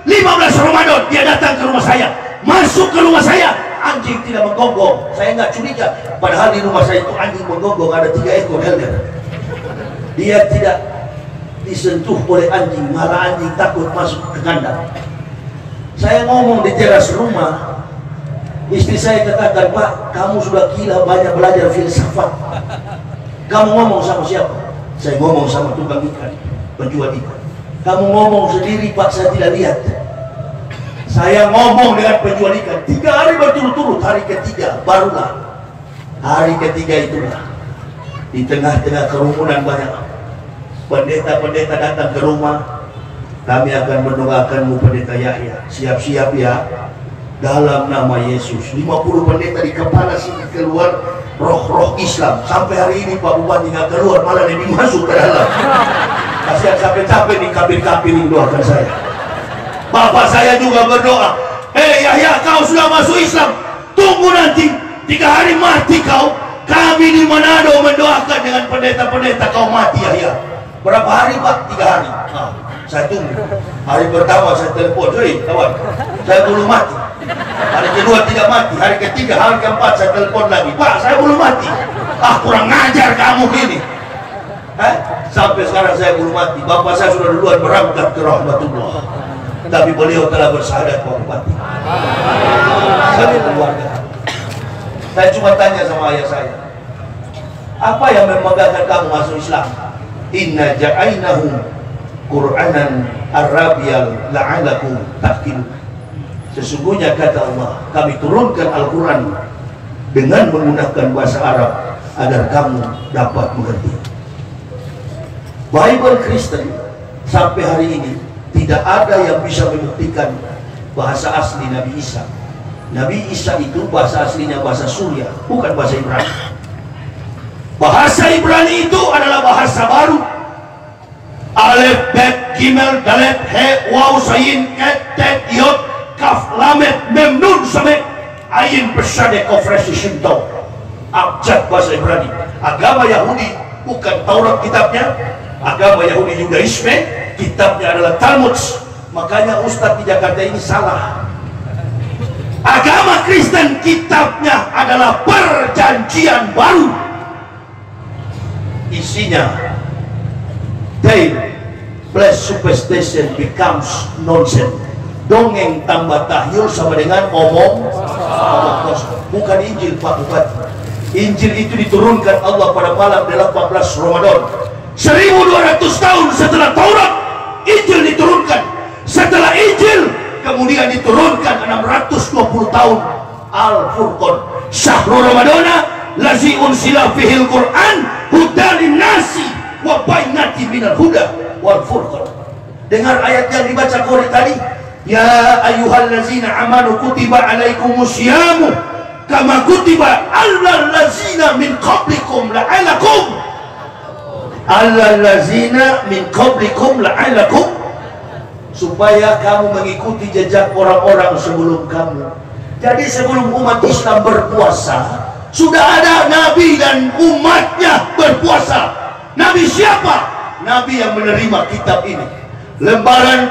15 Ramadan dia datang ke rumah saya. Masuk ke rumah saya, anjing tidak menggonggong. Saya nggak curiga, padahal di rumah saya itu anjing menggonggong ada 3 ekor helder. Dia tidak disentuh oleh anjing, malah anjing takut masuk ke kandang. Saya ngomong di teras rumah, istri saya katakan, Pak, kamu sudah gila banyak belajar filsafat. Kamu ngomong sama siapa? Saya ngomong sama tukang ikan, penjual ikan. Kamu ngomong sendiri Pak, saya tidak lihat. Saya ngomong dengan penjual ikan 3 hari berturut-turut. Hari ketiga barulah, hari ketiga itulah di tengah-tengah kerumunan banyak pendeta-pendeta datang ke rumah. Kami akan mendoakanmu Pendeta Yahya, siap-siap ya, dalam nama Yesus. 50 pendeta di kepala sini keluar roh-roh Islam. Sampai hari ini Pak Bupati nggak keluar, malah lebih masuk ke dalam. Kasihan capek-capek nih kapir-kapir yang doakan saya. Bapak saya juga berdoa, hei Yahya, kau sudah masuk Islam, tunggu nanti 3 hari mati kau. Kami di Manado mendoakan dengan pendeta-pendeta kau mati Yahya. Berapa hari Pak? 3 hari. Nah, saya tunggu. Hari pertama saya telepon, hei kawan, saya belum mati. Hari kedua tidak mati, hari ketiga, hari keempat saya telepon lagi, Pak saya belum mati. Ah, kurang ngajar kamu ini. Sampai sekarang saya belum mati. Bapak saya sudah duluan berangkat ke rahmatullah, tapi beliau telah bersahadat Pak Bupati. Satu keluarga. Saya cuma tanya sama ayah saya, apa yang membanggakan kamu masuk Islam? Inna ja'ainahum Qur'anan Arabial la'alakum ta'qilun. Sesungguhnya kata Allah, kami turunkan Al-Quran dengan menggunakan bahasa Arab agar kamu dapat mengerti. Bible Kristen sampai hari ini tidak ada yang bisa membuktikan bahasa asli Nabi Isa. Nabi Isa itu bahasa aslinya bahasa Surya, bukan bahasa Ibrani. Bahasa Ibrani itu adalah bahasa baru. Alef, Bet, Gimel, Dalet, He, Waw, Sayin, Ket, Tet, Yod, Kaf, Lamet, Mem, Nun, Samet, Ayin, Pesade, Kofresi, Shinto. Abjad bahasa Ibrani. Agama Yahudi bukan Taurat kitabnya. Agama Yahudi Yudaisme kitabnya adalah Talmud. Makanya Ustadz di Jakarta ini salah. Agama Kristen kitabnya adalah Perjanjian Baru. Isinya tale plus superstition becomes nonsense. Dongeng tambah tahyul sama dengan omong kosong. Bukan Injil Pak Bupati. Injil itu diturunkan Allah pada malam 18 Ramadan. 1200 tahun setelah Taurat, Injil diturunkan. Setelah Injil kemudian diturunkan 620 tahun Al-Furqan. Syahrul Ramadana lazi unsila fihil Quran hudan linnasi wa bainati minal huda wal furqan. Dengar ayat yang dibaca Qori tadi. Ya ayyuhallazina amanu kutiba alaikumusyamu kama kutiba alal lazina min qablikum la'alakum supaya kamu mengikuti jejak orang-orang sebelum kamu. Jadi sebelum umat Islam berpuasa, sudah ada Nabi dan umatnya berpuasa. Nabi siapa? Nabi yang menerima kitab ini. Lembaran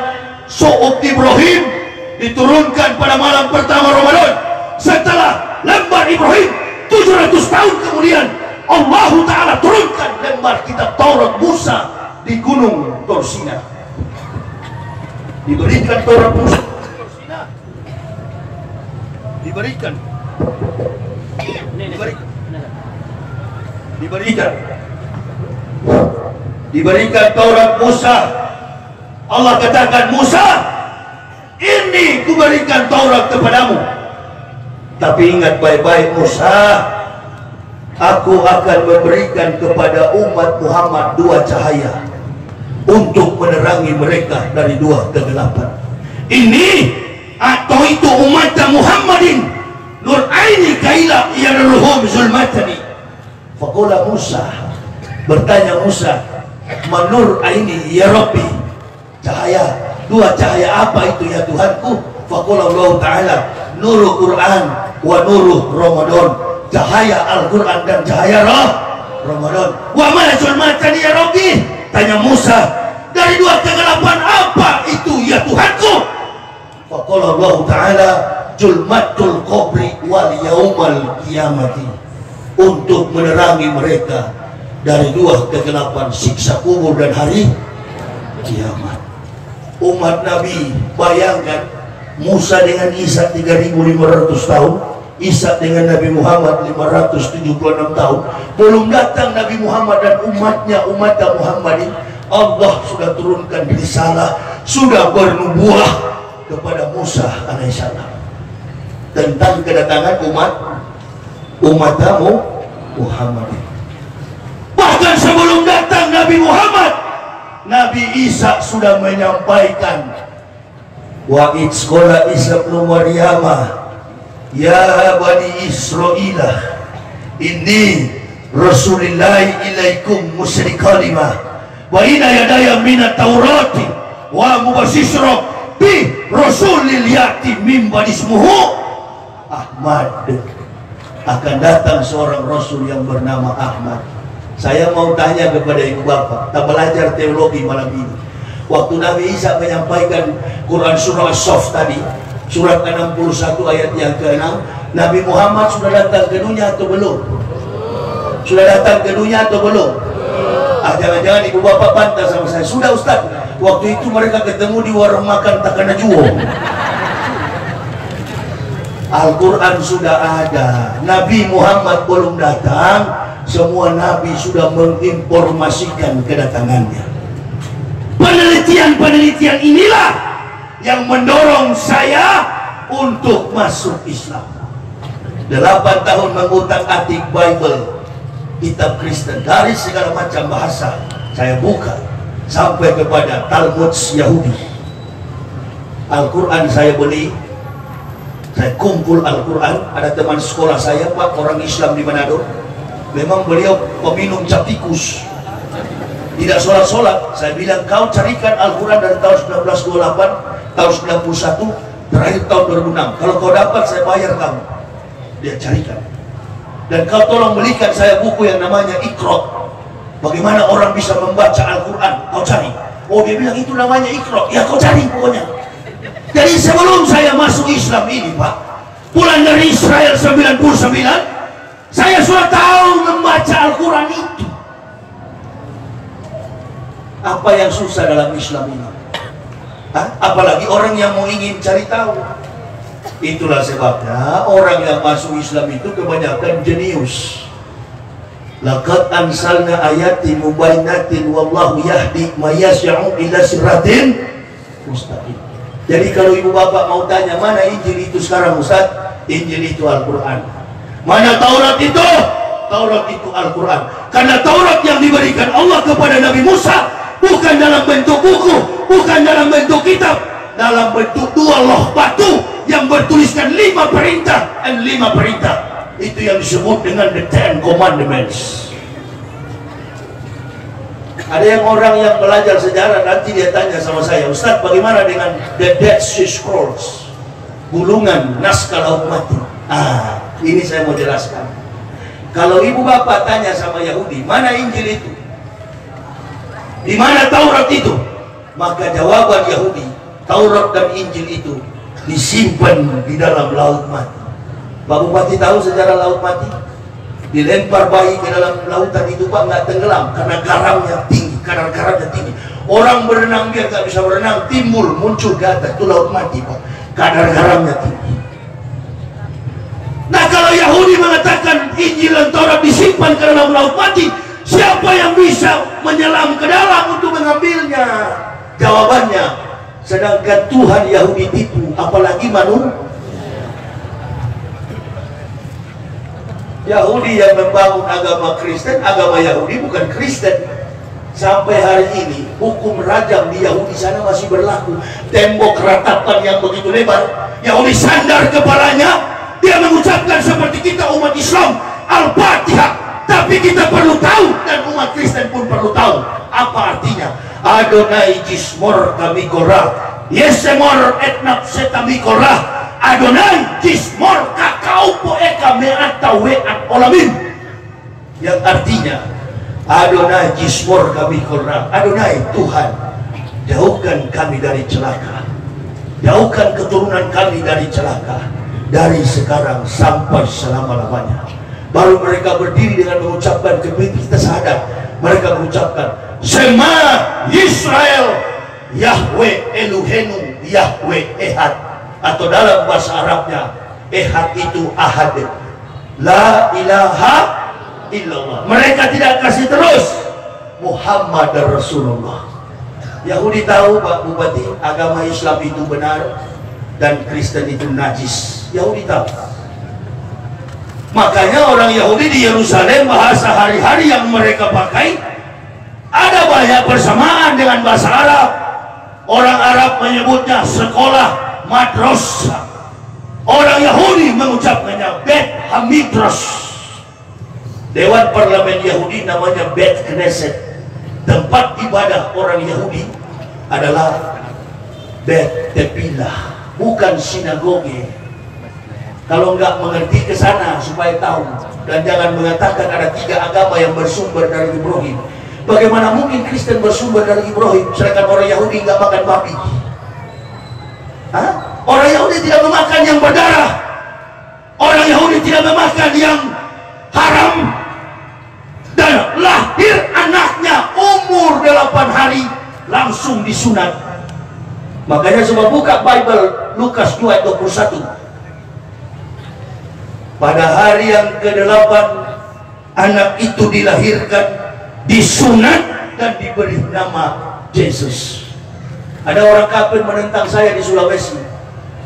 Suhuf Ibrahim diturunkan pada malam pertama Ramadan. Setelah lembar Ibrahim 700 tahun kemudian, Allah Ta'ala turunkan lembar kitab Taurat Musa di gunung Torsina. Diberikan Taurat Musa diberikan Taurat Musa. Allah katakan, Musa, ini kuberikan Taurat kepadamu. Tapi ingat baik-baik Musa, aku akan memberikan kepada umat Muhammad 2 cahaya untuk menerangi mereka dari 2 kegelapan. Ini atau itu umat Muhammadin nur aini kaila yarruhum zulmatani. Faqala Musa, bertanya Musa, manur aini ya Rabbi, cahaya 2 cahaya apa itu ya Tuhanku? Faqala Allah Ta'ala, nurul Quran wa nurul Ramadan, cahaya Al-Quran dan cahaya Ramadan. Wa ma zulmatani ya Rabbi, tanya Musa, dari 2 kegelapan apa itu ya Tuhanku? Faqala Allah Ta'ala, julmatul qabri wal yaumal qiyamati, untuk menerangi mereka dari 2 kegelapan, siksa kubur dan hari kiamat. Umat Nabi, bayangkan Musa dengan Isa 3.500 tahun, Isa dengan Nabi Muhammad 576 tahun. Belum datang Nabi Muhammad dan umatnya, umat Muhammadin, Allah sudah turunkan risalah, sudah bernubuah kepada Musa alaihissalam tentang kedatangan umat Muhammadin. Bahkan sebelum datang Nabi Muhammad, Nabi Isa sudah menyampaikan, wa idzqala Isa ibnu Maryam ya bani Israila inni rasulillahi ilaikum musrikalima wa inna yadaya minat taurati wa mubasyishra bi rasulil yati min bani ismuhu Ahmad. Akan datang seorang rasul yang bernama Ahmad. Saya mau tanya kepada ibu bapak, tak belajar teologi malam ini. Waktu Nabi Isa menyampaikan Quran surah As-Saff tadi, surat 61 ayat yang ke-6, Nabi Muhammad sudah datang ke dunia atau belum? Sudah datang ke dunia atau belum? Jangan-jangan ibu bapak bantah sama saya. Sudah Ustaz, waktu itu mereka ketemu di warung makan Takana Juwo. Al-Quran sudah ada, Nabi Muhammad belum datang. Semua Nabi sudah menginformasikan kedatangannya. Penelitian-penelitian inilah yang mendorong saya untuk masuk Islam. 8 tahun mengutak-atik Bible, kitab Kristen, dari segala macam bahasa saya buka sampai kepada Talmud Yahudi. Al-Quran saya beli, saya kumpul Al-Quran. Ada teman sekolah saya, Pak, orang Islam di Manado, memang beliau peminum cap tikus, tidak sholat-sholat. Saya bilang, kau carikan Al-Quran dari tahun 1928, tahun 91, terakhir tahun 2006. Kalau kau dapat, saya bayar kamu. Dia carikan. Dan kau tolong belikan saya buku yang namanya Iqra. Bagaimana orang bisa membaca Al-Quran, kau cari. Oh, dia bilang itu namanya Iqra. Ya, kau cari pokoknya. Jadi sebelum saya masuk Islam ini, Pak, pulang dari Israel 99, saya sudah tahu membaca Al-Quran itu. Apa yang susah dalam Islam ini? Apalagi orang yang mau ingin cari tahu. Itulah sebabnya orang yang masuk Islam itu kebanyakan jenius. Laqad ansalna ayatin mubayyinatin wallahu yahdi may yasha'u ila siratin mustaqim. Jadi kalau ibu bapak mau tanya mana Injil itu sekarang Ustaz, Injil itu Al-Quran. Mana Taurat itu? Taurat itu Al-Quran. Karena Taurat yang diberikan Allah kepada Nabi Musa bukan dalam bentuk buku, bukan dalam dalam bentuk 2 loh batu yang bertuliskan 5 perintah dan 5 perintah. Itu yang disebut dengan the 10 Commandments. Ada yang orang yang belajar sejarah nanti dia tanya sama saya, Ustaz, bagaimana dengan the Dead Sea Scrolls, gulungan naskah Laut Mati? Ini saya mau jelaskan. Kalau ibu bapak tanya sama Yahudi, mana Injil itu? Di mana Taurat itu? Maka jawaban Yahudi, Taurat dan Injil itu disimpan di dalam Laut Mati. Pak Bupati tahu sejarah Laut Mati? Dilempar bayi ke dalam lautan itu, Pak, nggak tenggelam karena garamnya tinggi, kadar garamnya tinggi. Orang berenang biar nggak bisa berenang, timbul muncul ke atas, itu Laut Mati, Pak, kadar garamnya tinggi. Nah, kalau Yahudi mengatakan Injil dan Taurat disimpan ke dalam Laut Mati, siapa yang bisa menyelam ke dalam untuk mengambilnya? Jawabannya, sedangkan Tuhan Yahudi tipu, apalagi manusia. Yahudi yang membangun agama Kristen, agama Yahudi bukan Kristen. Sampai hari ini hukum rajam di Yahudi sana masih berlaku. Tembok ratapan yang begitu lebar, Yahudi sandar kepalanya, dia mengucapkan seperti kita umat Islam Al-Fatihah. Tapi kita perlu tahu, dan umat Kristen pun perlu tahu apa artinya Adonai Jismor Kamikora Yesemor etnap setamikora Adonai Jismor kakau poeka me'ata we'at olamin, yang artinya Adonai Jismor Kamikora, Adonai Tuhan, jauhkan kami dari celaka, jauhkan keturunan kami dari celaka, dari sekarang sampai selama-lamanya. Baru mereka berdiri dengan mengucapkan, kita sadar, mereka mengucapkan Shema Yisrael Yahweh Elohenu Yahweh Ehad, atau dalam bahasa Arabnya Ehad itu Ahad, La ilaha illallah. Mereka tidak kasih terus Muhammad Rasulullah. Yahudi tahu, Pak Bupati, agama Islam itu benar dan Kristen itu najis. Yahudi tahu. Makanya orang Yahudi di Yerusalem, bahasa hari-hari yang mereka pakai ada banyak persamaan dengan bahasa Arab. Orang Arab menyebutnya sekolah madrasah. Orang Yahudi mengucapkannya Bet Hamidros. Dewan Parlemen Yahudi namanya Bet Knesset. Tempat ibadah orang Yahudi adalah Bet Tepilah, bukan sinagoge. Kalau nggak mengerti ke sana supaya tahu, dan jangan mengatakan ada 3 agama yang bersumber dari Ibrahim. Bagaimana mungkin Kristen bersumber dari Ibrahim sedangkan orang Yahudi nggak makan babi? Orang Yahudi tidak memakan yang berdarah, orang Yahudi tidak memakan yang haram, dan lahir anaknya umur 8 hari langsung disunat. Makanya coba buka Bible Lukas 2 ayat 21. Pada hari yang ke-8 anak itu dilahirkan, disunat, dan diberi nama Yesus. Ada orang kafir menentang saya di Sulawesi.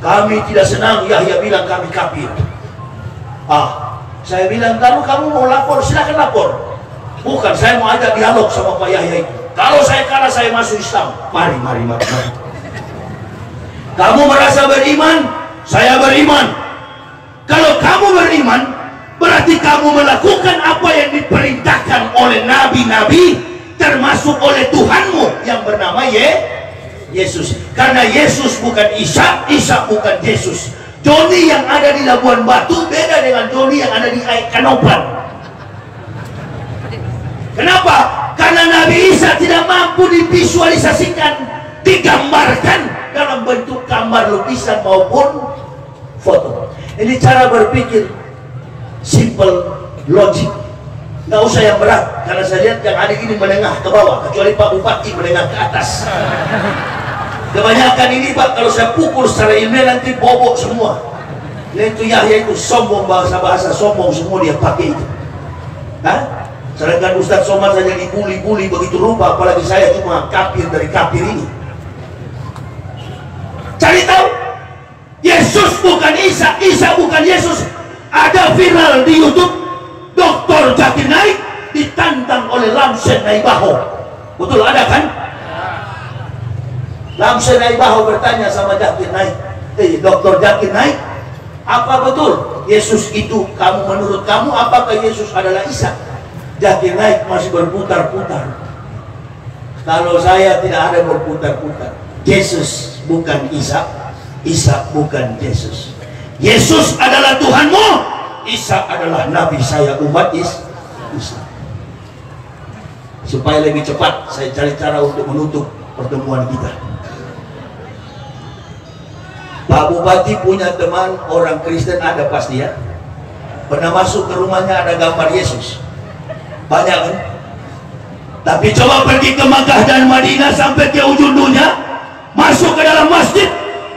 Kami tidak senang Yahya bilang kami kafir. Saya bilang, kalau kamu mau lapor silakan lapor. Bukan, saya mau ajak dialog sama Pak Yahya itu. Kalau saya kalah saya masuk Islam. Mari. Kamu merasa beriman, saya beriman. Kalau kamu beriman, berarti kamu melakukan apa yang diperintahkan oleh nabi-nabi, termasuk oleh Tuhanmu yang bernama Yesus. Karena Yesus bukan Isa, Isa bukan Yesus. Joni yang ada di Labuan Batu beda dengan Joni yang ada di Kanopan. Kenapa? Karena Nabi Isa tidak mampu divisualisasikan, digambarkan dalam bentuk gambar lukisan maupun foto. Ini cara berpikir simple, logik, nggak usah yang berat. Karena saya lihat yang ada ini menengah ke bawah, kecuali Pak Bupati menengah ke atas. Kebanyakan ini, Pak, kalau saya pukul secara ilmiah nanti bobok semua. Itu Yahya itu sombong, bahasa sombong semua dia pakai itu. Sedangkan Ustadz Somad saja dibuli-buli begitu rupa, apalagi saya cuma kafir dari kafir ini. Cari tahu. Yesus bukan Isa, Isa bukan Yesus. Ada viral di YouTube, Dr. Zakir Naik ditantang oleh Lamsen Naibaho. Betul ada kan? Langsung naik bahu bertanya sama Zakir Naik, Dr. Zakir Naik, apa betul Yesus itu menurut kamu apakah Yesus adalah Isa? Zakir Naik masih berputar-putar. Kalau saya tidak ada berputar-putar. Yesus bukan Isa, Isa bukan Yesus. Yesus adalah Tuhanmu, Isa adalah Nabi saya umat Islam. Supaya lebih cepat saya cari cara untuk menutup pertemuan kita. Pak Bupati punya teman orang Kristen, ada pasti ya. Pernah masuk ke rumahnya ada gambar Yesus. Banyak kan? Tapi coba pergi ke Makkah dan Madinah sampai ke ujung dunia, masuk ke dalam masjid,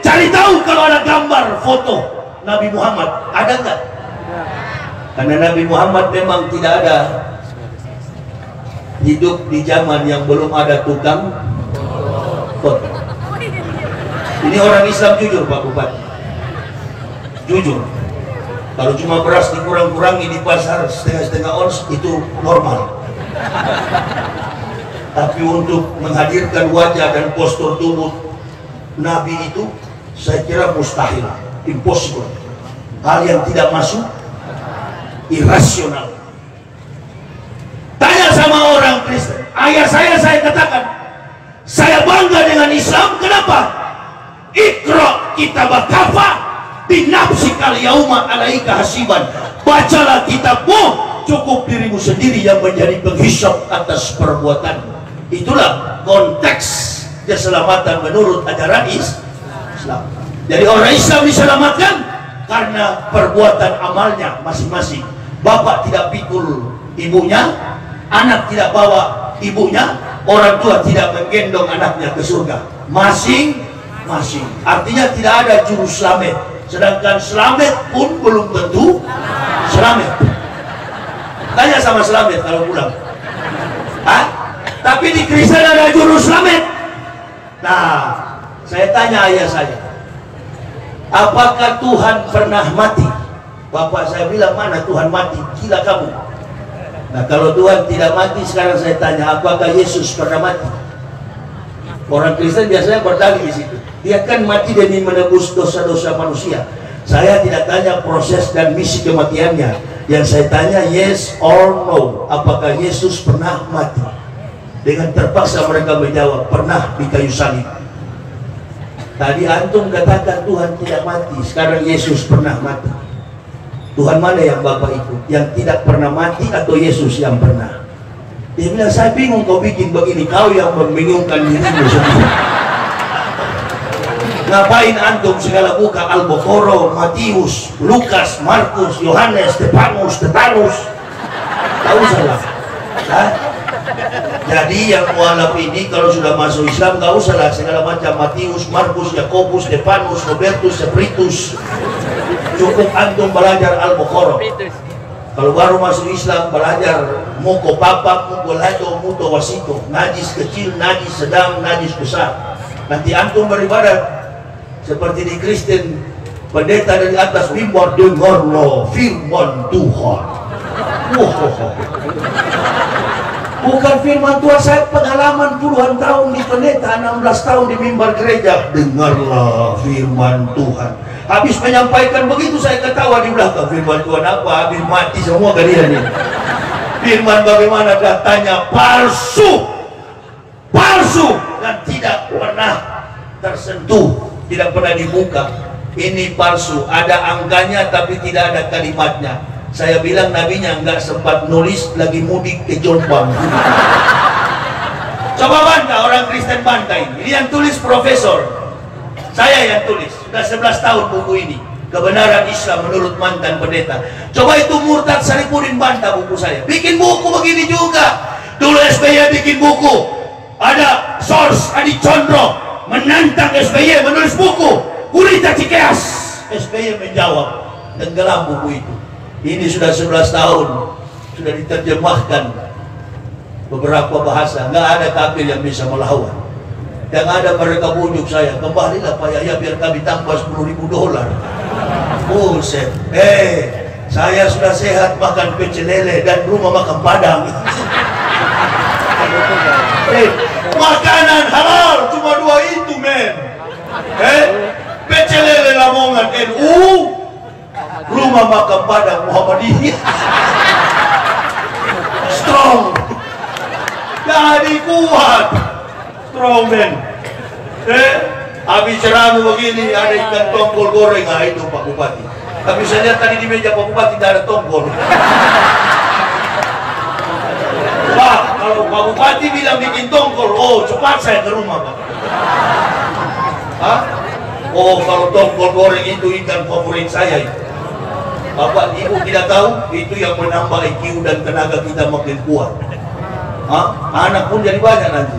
cari tahu kalau ada gambar foto Nabi Muhammad, ada enggak? Karena Nabi Muhammad memang tidak ada, hidup di zaman yang belum ada tukang foto. Ini orang Islam jujur Pak Bupati, jujur. Kalau cuma beras dikurang-kurangi di pasar setengah-setengah ons itu normal. Tapi untuk menghadirkan wajah dan postur tubuh Nabi itu saya kira mustahil, impossible, hal yang tidak masuk, irasional. Tanya sama orang Kristen, ayah saya katakan saya bangga dengan Islam. Kenapa? Iqra kitabaka kafa binafsikal yauma alaika hasiban. Bacalah kitabmu, cukup dirimu sendiri yang menjadi penghisap atas perbuatan. Itulah konteks keselamatan menurut ajaran Islam. Jadi orang Islam diselamatkan karena perbuatan amalnya masing-masing. Bapak tidak pikul ibunya, anak tidak bawa ibunya, orang tua tidak menggendong anaknya ke surga. Masing-masing. Artinya tidak ada juru selamat. Sedangkan selamat pun belum tentu selamat. Tanya sama selamat kalau pulang. Hah? Tapi di Kristen ada juru selamat. Nah, saya tanya ayah saya, apakah Tuhan pernah mati? Bapak saya bilang, mana Tuhan mati? Gila kamu. Nah, kalau Tuhan tidak mati, sekarang saya tanya, apakah Yesus pernah mati? Orang Kristen biasanya bertanya di situ. Dia kan mati demi menebus dosa-dosa manusia. Saya tidak tanya proses dan misi kematiannya. Yang saya tanya yes or no, apakah Yesus pernah mati? Dengan terpaksa mereka menjawab, pernah di kayu salib. Tadi antum katakan Tuhan tidak mati, sekarang Yesus pernah mati. Tuhan mana yang Bapak ikut? Yang tidak pernah mati atau Yesus yang pernah? Dia bilang, saya bingung kau bikin begini, kau yang membingungkan dirimu sendiri. Ngapain antum segala buka Al-Baqarah, Matius, Lukas, Markus, Yohanes, Stefanus, Tetanus? Tahu salah. Hah? Jadi yang mualaf ini kalau sudah masuk Islam gak usah lah segala macam Matius, Markus, Yakobus, Stefanus, Robertus, Sepritus. Cukup antum belajar Al-Baqarah. Kalau baru masuk Islam belajar Muko Papak, Muko Lado, Muto Wasito, najis kecil, najis sedang, najis besar. Nanti antum beribadat seperti di Kristen, pendeta dari atas mimbar, dengarlah firman Tuhan. Bukan firman Tuhan, saya pengalaman puluhan tahun di pendeta, 16 tahun di mimbar gereja. Dengarlah firman Tuhan. Habis menyampaikan begitu saya ketawa di belakang. Firman Tuhan apa? Habis mati semua kalian ini. Firman bagaimana? Datanya palsu, palsu, dan tidak pernah tersentuh, tidak pernah dibuka. Ini palsu, ada angkanya tapi tidak ada kalimatnya. Saya bilang nabinya nggak sempat nulis, lagi mudik ke Jombang. Coba bantah orang Kristen, bantah ini. Ini yang tulis profesor, saya yang tulis. Sudah 11 tahun buku ini, Kebenaran Islam menurut mantan pendeta. Coba itu Murtad Saripudin bantah buku saya. Bikin buku begini juga. Dulu SBY bikin buku, ada source Adi Condro menantang SBY menulis buku Gurita Cikeas. SBY menjawab, tenggelam buku itu. Ini sudah 11 tahun, sudah diterjemahkan beberapa bahasa. Nggak ada kafir yang bisa melawan. Yang ada mereka bujuk saya, kembalilah Pak Yahya biar kami tambah $10.000. Buset. Saya sudah sehat, makan pecel lele dan rumah makan Padang. Makanan halal cuma 2 itu, men. dia. Strong. Jadi kuat. Strong men. Habis ceramah begini ada ikan tongkol goreng, itu Pak Bupati. Tapi saya lihat tadi di meja Pak Bupati tidak ada tongkol. Pak, kalau Pak Bupati bilang bikin tongkol, oh cepat saya ke rumah Pak. Hah? Oh, kalau tongkol goreng itu ikan favorit saya itu. Bapak Ibu tidak tahu, itu yang menambah IQ dan tenaga kita makin kuat. Hah? Anak pun jadi banyak nanti.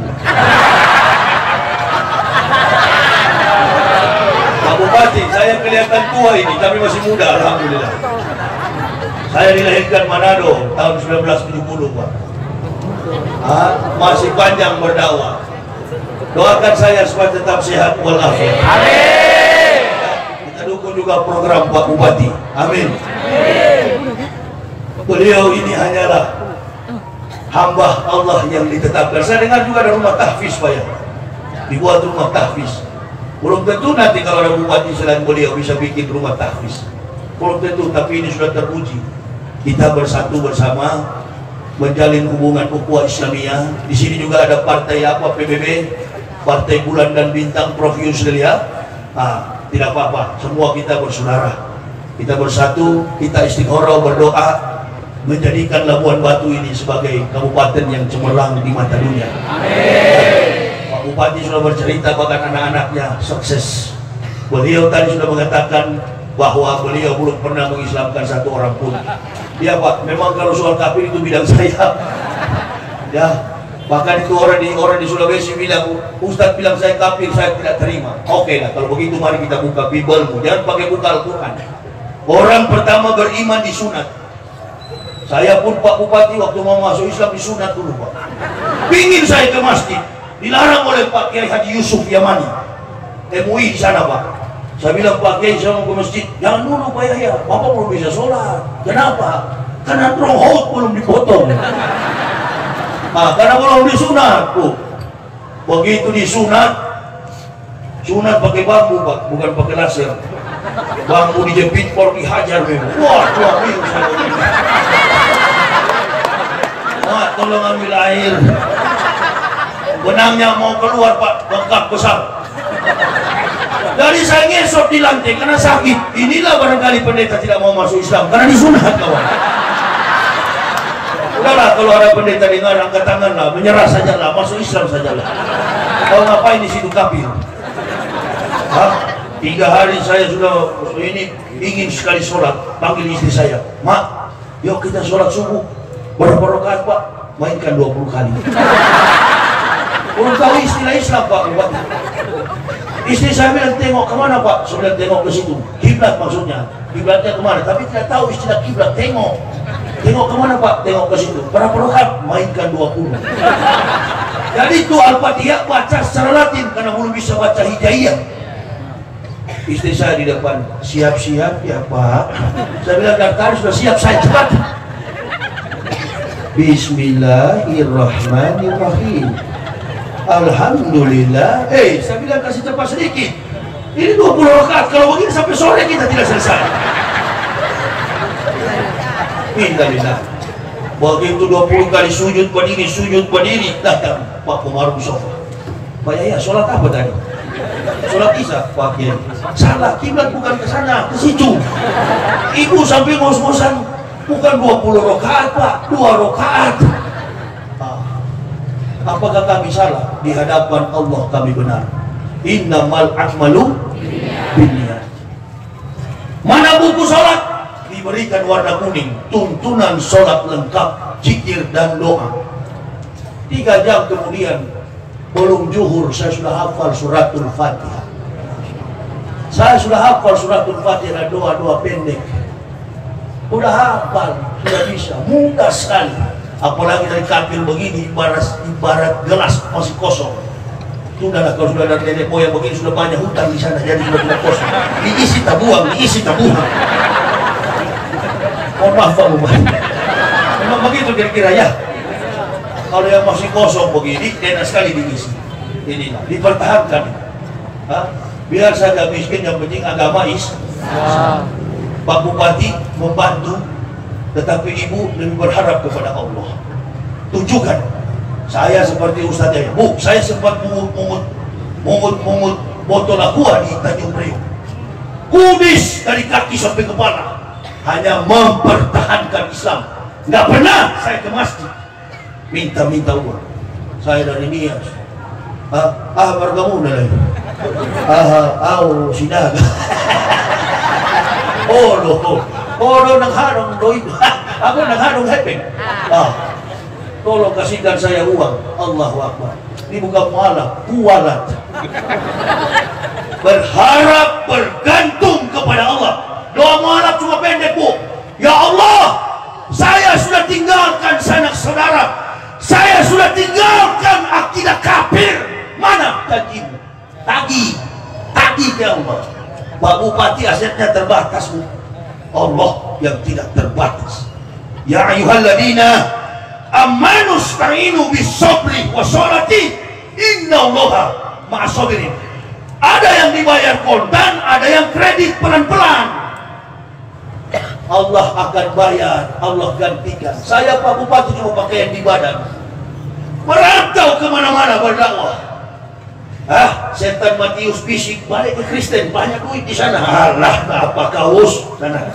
Pak Bupati, saya kelihatan tua ini, tapi masih muda, alhamdulillah. Saya dilahirkan Manado tahun 1970, Pak. Masih panjang berdakwah. Doakan saya supaya tetap sehat walafiat. Amin. Kita dukung juga program Pak Bupati. Amin. Beliau ini hanyalah hamba Allah yang ditetapkan. Saya dengar juga ada rumah tahfiz, Pak ya. Dibuat rumah tahfiz. Belum tentu nanti kalau ada bupati selain beliau bisa bikin rumah tahfiz. Belum tentu, tapi ini sudah teruji. Kita bersatu bersama menjalin hubungan ukhuwah Islamiyah. Di sini juga ada partai apa, PBB, Partai Bulan dan Bintang, Prof Yusril ya. Tidak apa-apa, semua kita bersaudara. Kita bersatu, kita istikharah berdoa menjadikan Labuan Batu ini sebagai kabupaten yang cemerlang di mata dunia. Amin. Pak Bupati sudah bercerita bahkan anak-anaknya sukses. Beliau tadi sudah mengatakan bahwa beliau belum pernah mengislamkan satu orang pun. Ya Pak, memang kalau soal kafir itu bidang saya. Ya, bahkan itu orang di Sulawesi bilang, Ustadz bilang saya kafir, saya tidak terima. Oke lah, kalau begitu mari kita buka Biblemu, jangan pakai buka Al-Quran. Orang pertama beriman disunat. Saya pun Pak Bupati waktu mau masuk Islam disunat dulu Pak. Pingin saya ke masjid, dilarang oleh Pak Kiai Haji Yusuf Yamani, MUI di sana Pak. Saya bilang Pak Kiai saya mau ke masjid, jangan dulu Pak Yahya, Bapak belum bisa sholat. Kenapa? Karena trohot belum dipotong. Karena belum disunat tuh. Begitu disunat, sunat pakai bambu Pak, bukan pakai laser. Bambu dijepit, por dihajar memang. Wah, bingung saya. Mak, tolong ambil air. Benangnya mau keluar Pak, bengkak besar. Dari saya ngesot di lantai karena sakit. Inilah barangkali pendeta tidak mau masuk Islam karena disunat kawan. Udahlah, kalau ada pendeta dengar angkat tangan lah, menyerah saja lah, masuk Islam saja lah. Kau ngapain di situ kafir? 3 hari saya sudah ini ingin sekali sholat, panggil istri saya, Mak, yuk kita sholat subuh. Berapa rakaat Pak? Mainkan 20 kali. Belum tahu istilah Islam Pak. Istri saya bilang tengok kemana Pak? Saya bilang tengok ke situ. Kiblat maksudnya. Kiblatnya kemana? Tapi tidak tahu istilah kiblat. Tengok. Tengok kemana Pak? Tengok ke situ. Berapa rakaat? Mainkan 20. Jadi itu Al-Fatihah baca secara Latin karena belum bisa baca hijaiyah. Istri saya di depan, siap-siap ya Pak. Saya bilang daftar sudah siap, saya cepat. Bismillahirrahmanirrahim. Alhamdulillah. Saya bilang kasih cepat sedikit. Ini 20 rakaat, kalau begini sampai sore kita tidak selesai. Innalillah. Begitu 20 kali sujud berdiri, datang Pak Komaruf Sofa. Pak Yahya, sholat apa tadi? Sholat Isya, Pak Kiai. Salah, kiblat bukan ke sana, ke situ. Ibu sampai ngos-ngosan, bukan 20 rakaat Pak, 2 rakaat. Apakah kami salah? Di hadapan Allah kami benar. Innamal a'malu binniyat. Mana buku sholat? Diberikan warna kuning, tuntunan sholat lengkap, zikir dan doa. 3 jam kemudian, belum zuhur, saya sudah hafal suratul Fatihah. Saya sudah hafal suratul Fatihah, doa-doa pendek. Sudah hafal, sudah bisa, mudah sekali. Apalagi dari kafir begini, ibarat gelas masih kosong. Sudahlah, kalau sudah ada nenek moyang begini, sudah banyak hutang di sana, jadi sudah tidak kosong. Diisi tabuang, diisi tabuang. Mohon maaf Pak Bupati. Memang begitu kira-kira ya. Kalau yang masih kosong begini, enak sekali diisi. Inilah, dipertahankan. Biar saja miskin, yang penting agama Pak Bupati membantu tetapi ibu lebih berharap kepada Allah. Tunjukkan. Saya seperti Ustaznya, Bu, saya sempat mungut botol aqua di Tanjung Priok. Kubis dari kaki sampai kepala, hanya mempertahankan Islam. Nggak pernah saya ke masjid minta uang. Saya dari Nias. Margamu na lang. Sinaga. Naghanong doy. Ako naghanong hepeng. Tolong kasihkan saya uang. Allahu Akbar. Ini bukan mualaf, kualat. Berharap, bergantung kepada Allah. Doa mualaf cuma pendek, Bu. Ya Allah, saya sudah tinggalkan sanak saudara, saya sudah tinggalkan akidah kafir. Mana janjimu? Tagih ya Allah. Pak Bupati asetnya terbatas, Bu. Allah yang tidak terbatas. Ya ayyuhalladzina amanu sta'inu bis-sabri was-sholati innallaha ma'as-sabirin. Ada yang dibayar kontan, ada yang kredit pelan-pelan. Allah akan bayar, Allah gantikan. Saya Pak Bupati cuma pakaian di badan, merantau kemana-mana berdakwah. Setan Matius bisik balik ke Kristen, banyak duit di sana. Alah, apa kaus sana.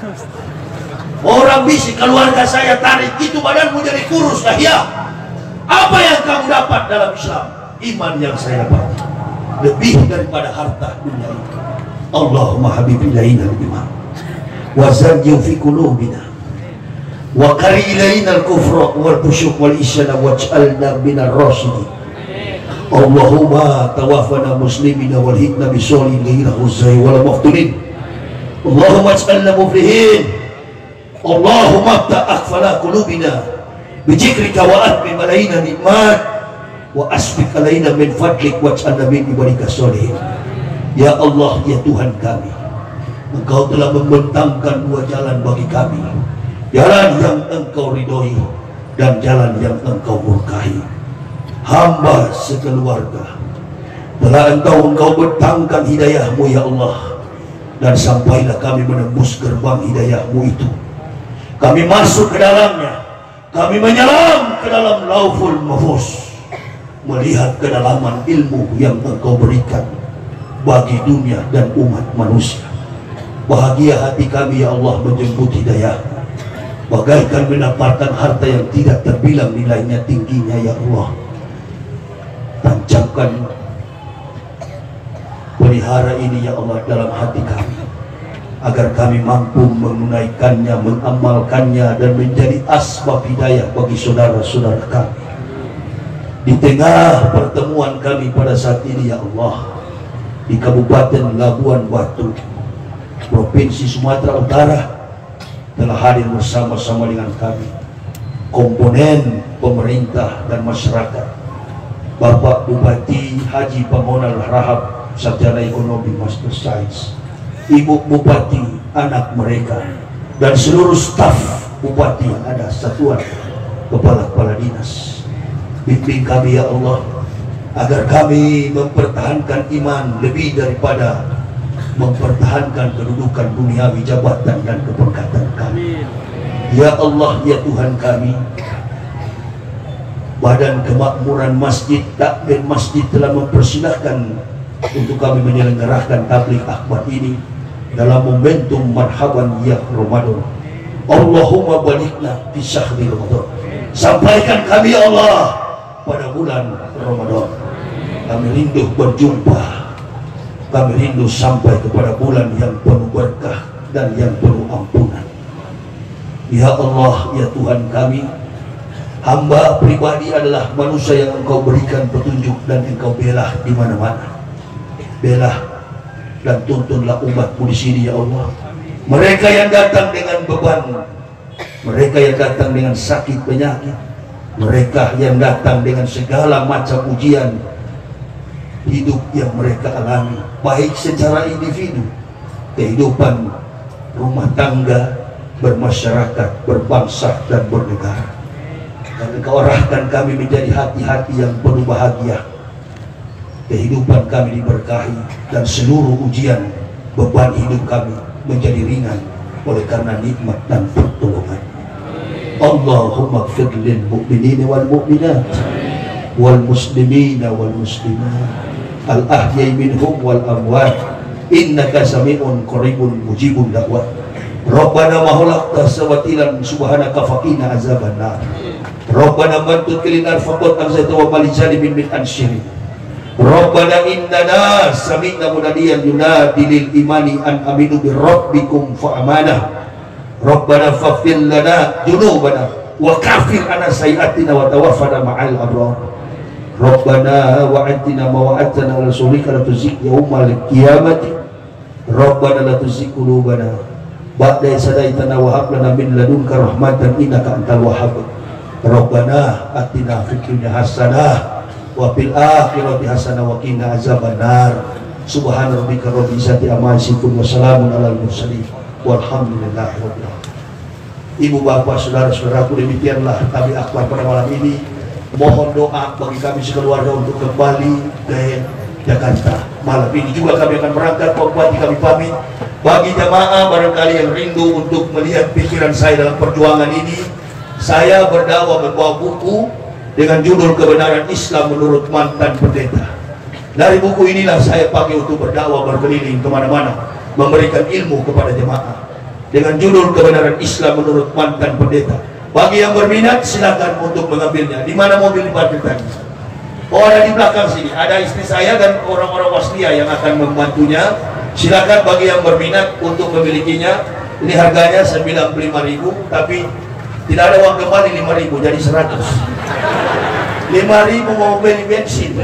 Orang bisik, keluarga saya tarik, itu badanmu jadi kurus. Ya, apa yang kamu dapat dalam Islam? Iman yang saya dapat lebih daripada harta dunia ini. Allahumma habib ilaina al-iman wa zayyih fi qulubina wa qari ilaina al-kufra wal fusuq wal isyan waj'alna minar rasyidin. Allahumma tawaffana muslimina wal hikna bisolihin ghayra huzzai wal maftunin. Allahumma ij'alna muflihin. Allahumma ta'akhfala qulubina bijikrika wa atmi malaina nikmat wa asbik alaina min fadlik waj'alna min ibadika sholihin. Ya Allah, ya Tuhan kami, Engkau telah membentangkan dua jalan bagi kami, jalan yang Engkau ridhoi dan jalan yang Engkau murkai. Hamba sekeluarga telah Engkau bentangkan hidayah-Mu ya Allah, dan sampailah kami menembus gerbang hidayah-Mu itu. Kami masuk ke dalamnya, kami menyelam ke dalam Lauhul Mahfuz, melihat kedalaman ilmu yang Engkau berikan bagi dunia dan umat manusia. Bahagia hati kami ya Allah menjemput hidayah, bagaikan mendapatkan harta yang tidak terbilang nilainya tingginya ya Allah. Tancapkan, pelihara ini ya Allah dalam hati kami, agar kami mampu menunaikannya, mengamalkannya, dan menjadi asbab hidayah bagi saudara-saudara kami. Di tengah pertemuan kami pada saat ini ya Allah, di Kabupaten Labuan Batu, Provinsi Sumatera Utara, telah hadir bersama-sama dengan kami komponen pemerintah dan masyarakat, Bapak Bupati Haji Pamonal Rahab, Sarjana Ekonomi Master Sains, Ibu Bupati, anak mereka, dan seluruh staf Bupati yang ada, satuan kepala-kepala dinas. Bimbing kami ya Allah, agar kami mempertahankan iman lebih daripada mempertahankan kedudukan duniawi, jabatan dan kepangkatan kami. Ya Allah, ya Tuhan kami, Badan Kemakmuran Masjid, Takmir Masjid telah mempersilahkan untuk kami menyelenggarakan tabligh akbar ini dalam momentum marhaban ya Ramadan. Allahumma balikna fi syahri Ramadan. Sampaikan kami ya Allah pada bulan Ramadan. Kami rindu berjumpa, kami rindu sampai kepada bulan yang penuh berkah dan yang penuh ampunan. Ya Allah, ya Tuhan kami, hamba pribadi adalah manusia yang Engkau berikan petunjuk dan Engkau belah di mana-mana. Belah dan tuntunlah umat-Mu di sini ya Allah. Mereka yang datang dengan beban, mereka yang datang dengan sakit penyakit, mereka yang datang dengan segala macam ujian hidup yang mereka alami, baik secara individu, kehidupan rumah tangga, bermasyarakat, berbangsa dan bernegara. Dan Engkau arahkan kami menjadi hati-hati yang penuh bahagia. Kehidupan kami diberkahi dan seluruh ujian beban hidup kami menjadi ringan oleh karena nikmat dan pertolongan. Allahumma ighfir lil mu'minina wal mu'minat wal muslimina wal muslimat al ahya'i minhum wal amwat innaka sami'un qaribun mujibud da'wat. Rabbana ma khalaqta samawati subhanaka faqina azabannar. Rabbana man tudkhilin nar faqad anzalta wa mal zalimin min ansyari. Rabbana innana sami'na munadiyan yunadi lil imani an aminu bi rabbikum fa amanah. Rabbana faghfir lana dzunubana wa kafir anna sayyi'atina wa tawaffana ma'al abrar. Rabbana wa'atina ma wa'adtana wa rasulika la tuzigh yaumal qiyamati. Rabbana la tuzigh qulubana ba'da idh hadaitana wa hab lana min ladunka rahmatan innaka antal wahhab. Rabbana atina fid dunya hasanah wa fil akhirati hasanah wa qina azabannar. Subhana rabbika rabbil izzati amma yasifun wa salamun alal mursalin walhamdulillahi rabbil alamin. Ibu bapak saudara-saudaraku, demikianlah tabi akbar pada malam ini. Mohon doa bagi kami sekeluarga untuk kembali ke Jakarta. Malam ini juga kami akan berangkat. Bupati kami pamit. Bagi jamaah barangkali yang rindu untuk melihat pikiran saya dalam perjuangan ini, saya berdakwah membawa buku dengan judul Kebenaran Islam Menurut Mantan Pendeta. Dari buku inilah saya pakai untuk berdakwah berkeliling kemana-mana, memberikan ilmu kepada jemaah dengan judul Kebenaran Islam Menurut Mantan Pendeta. Bagi yang berminat silakan untuk mengambilnya. Di mana mobil diparkir tadi? Oh, ada di belakang sini. Ada istri saya dan orang-orang waslia yang akan membantunya. Silakan bagi yang berminat untuk memilikinya. Ini harganya 95.000, tapi tidak ada uang kembali 5.000, jadi 100. 5.000 mau beli bensin.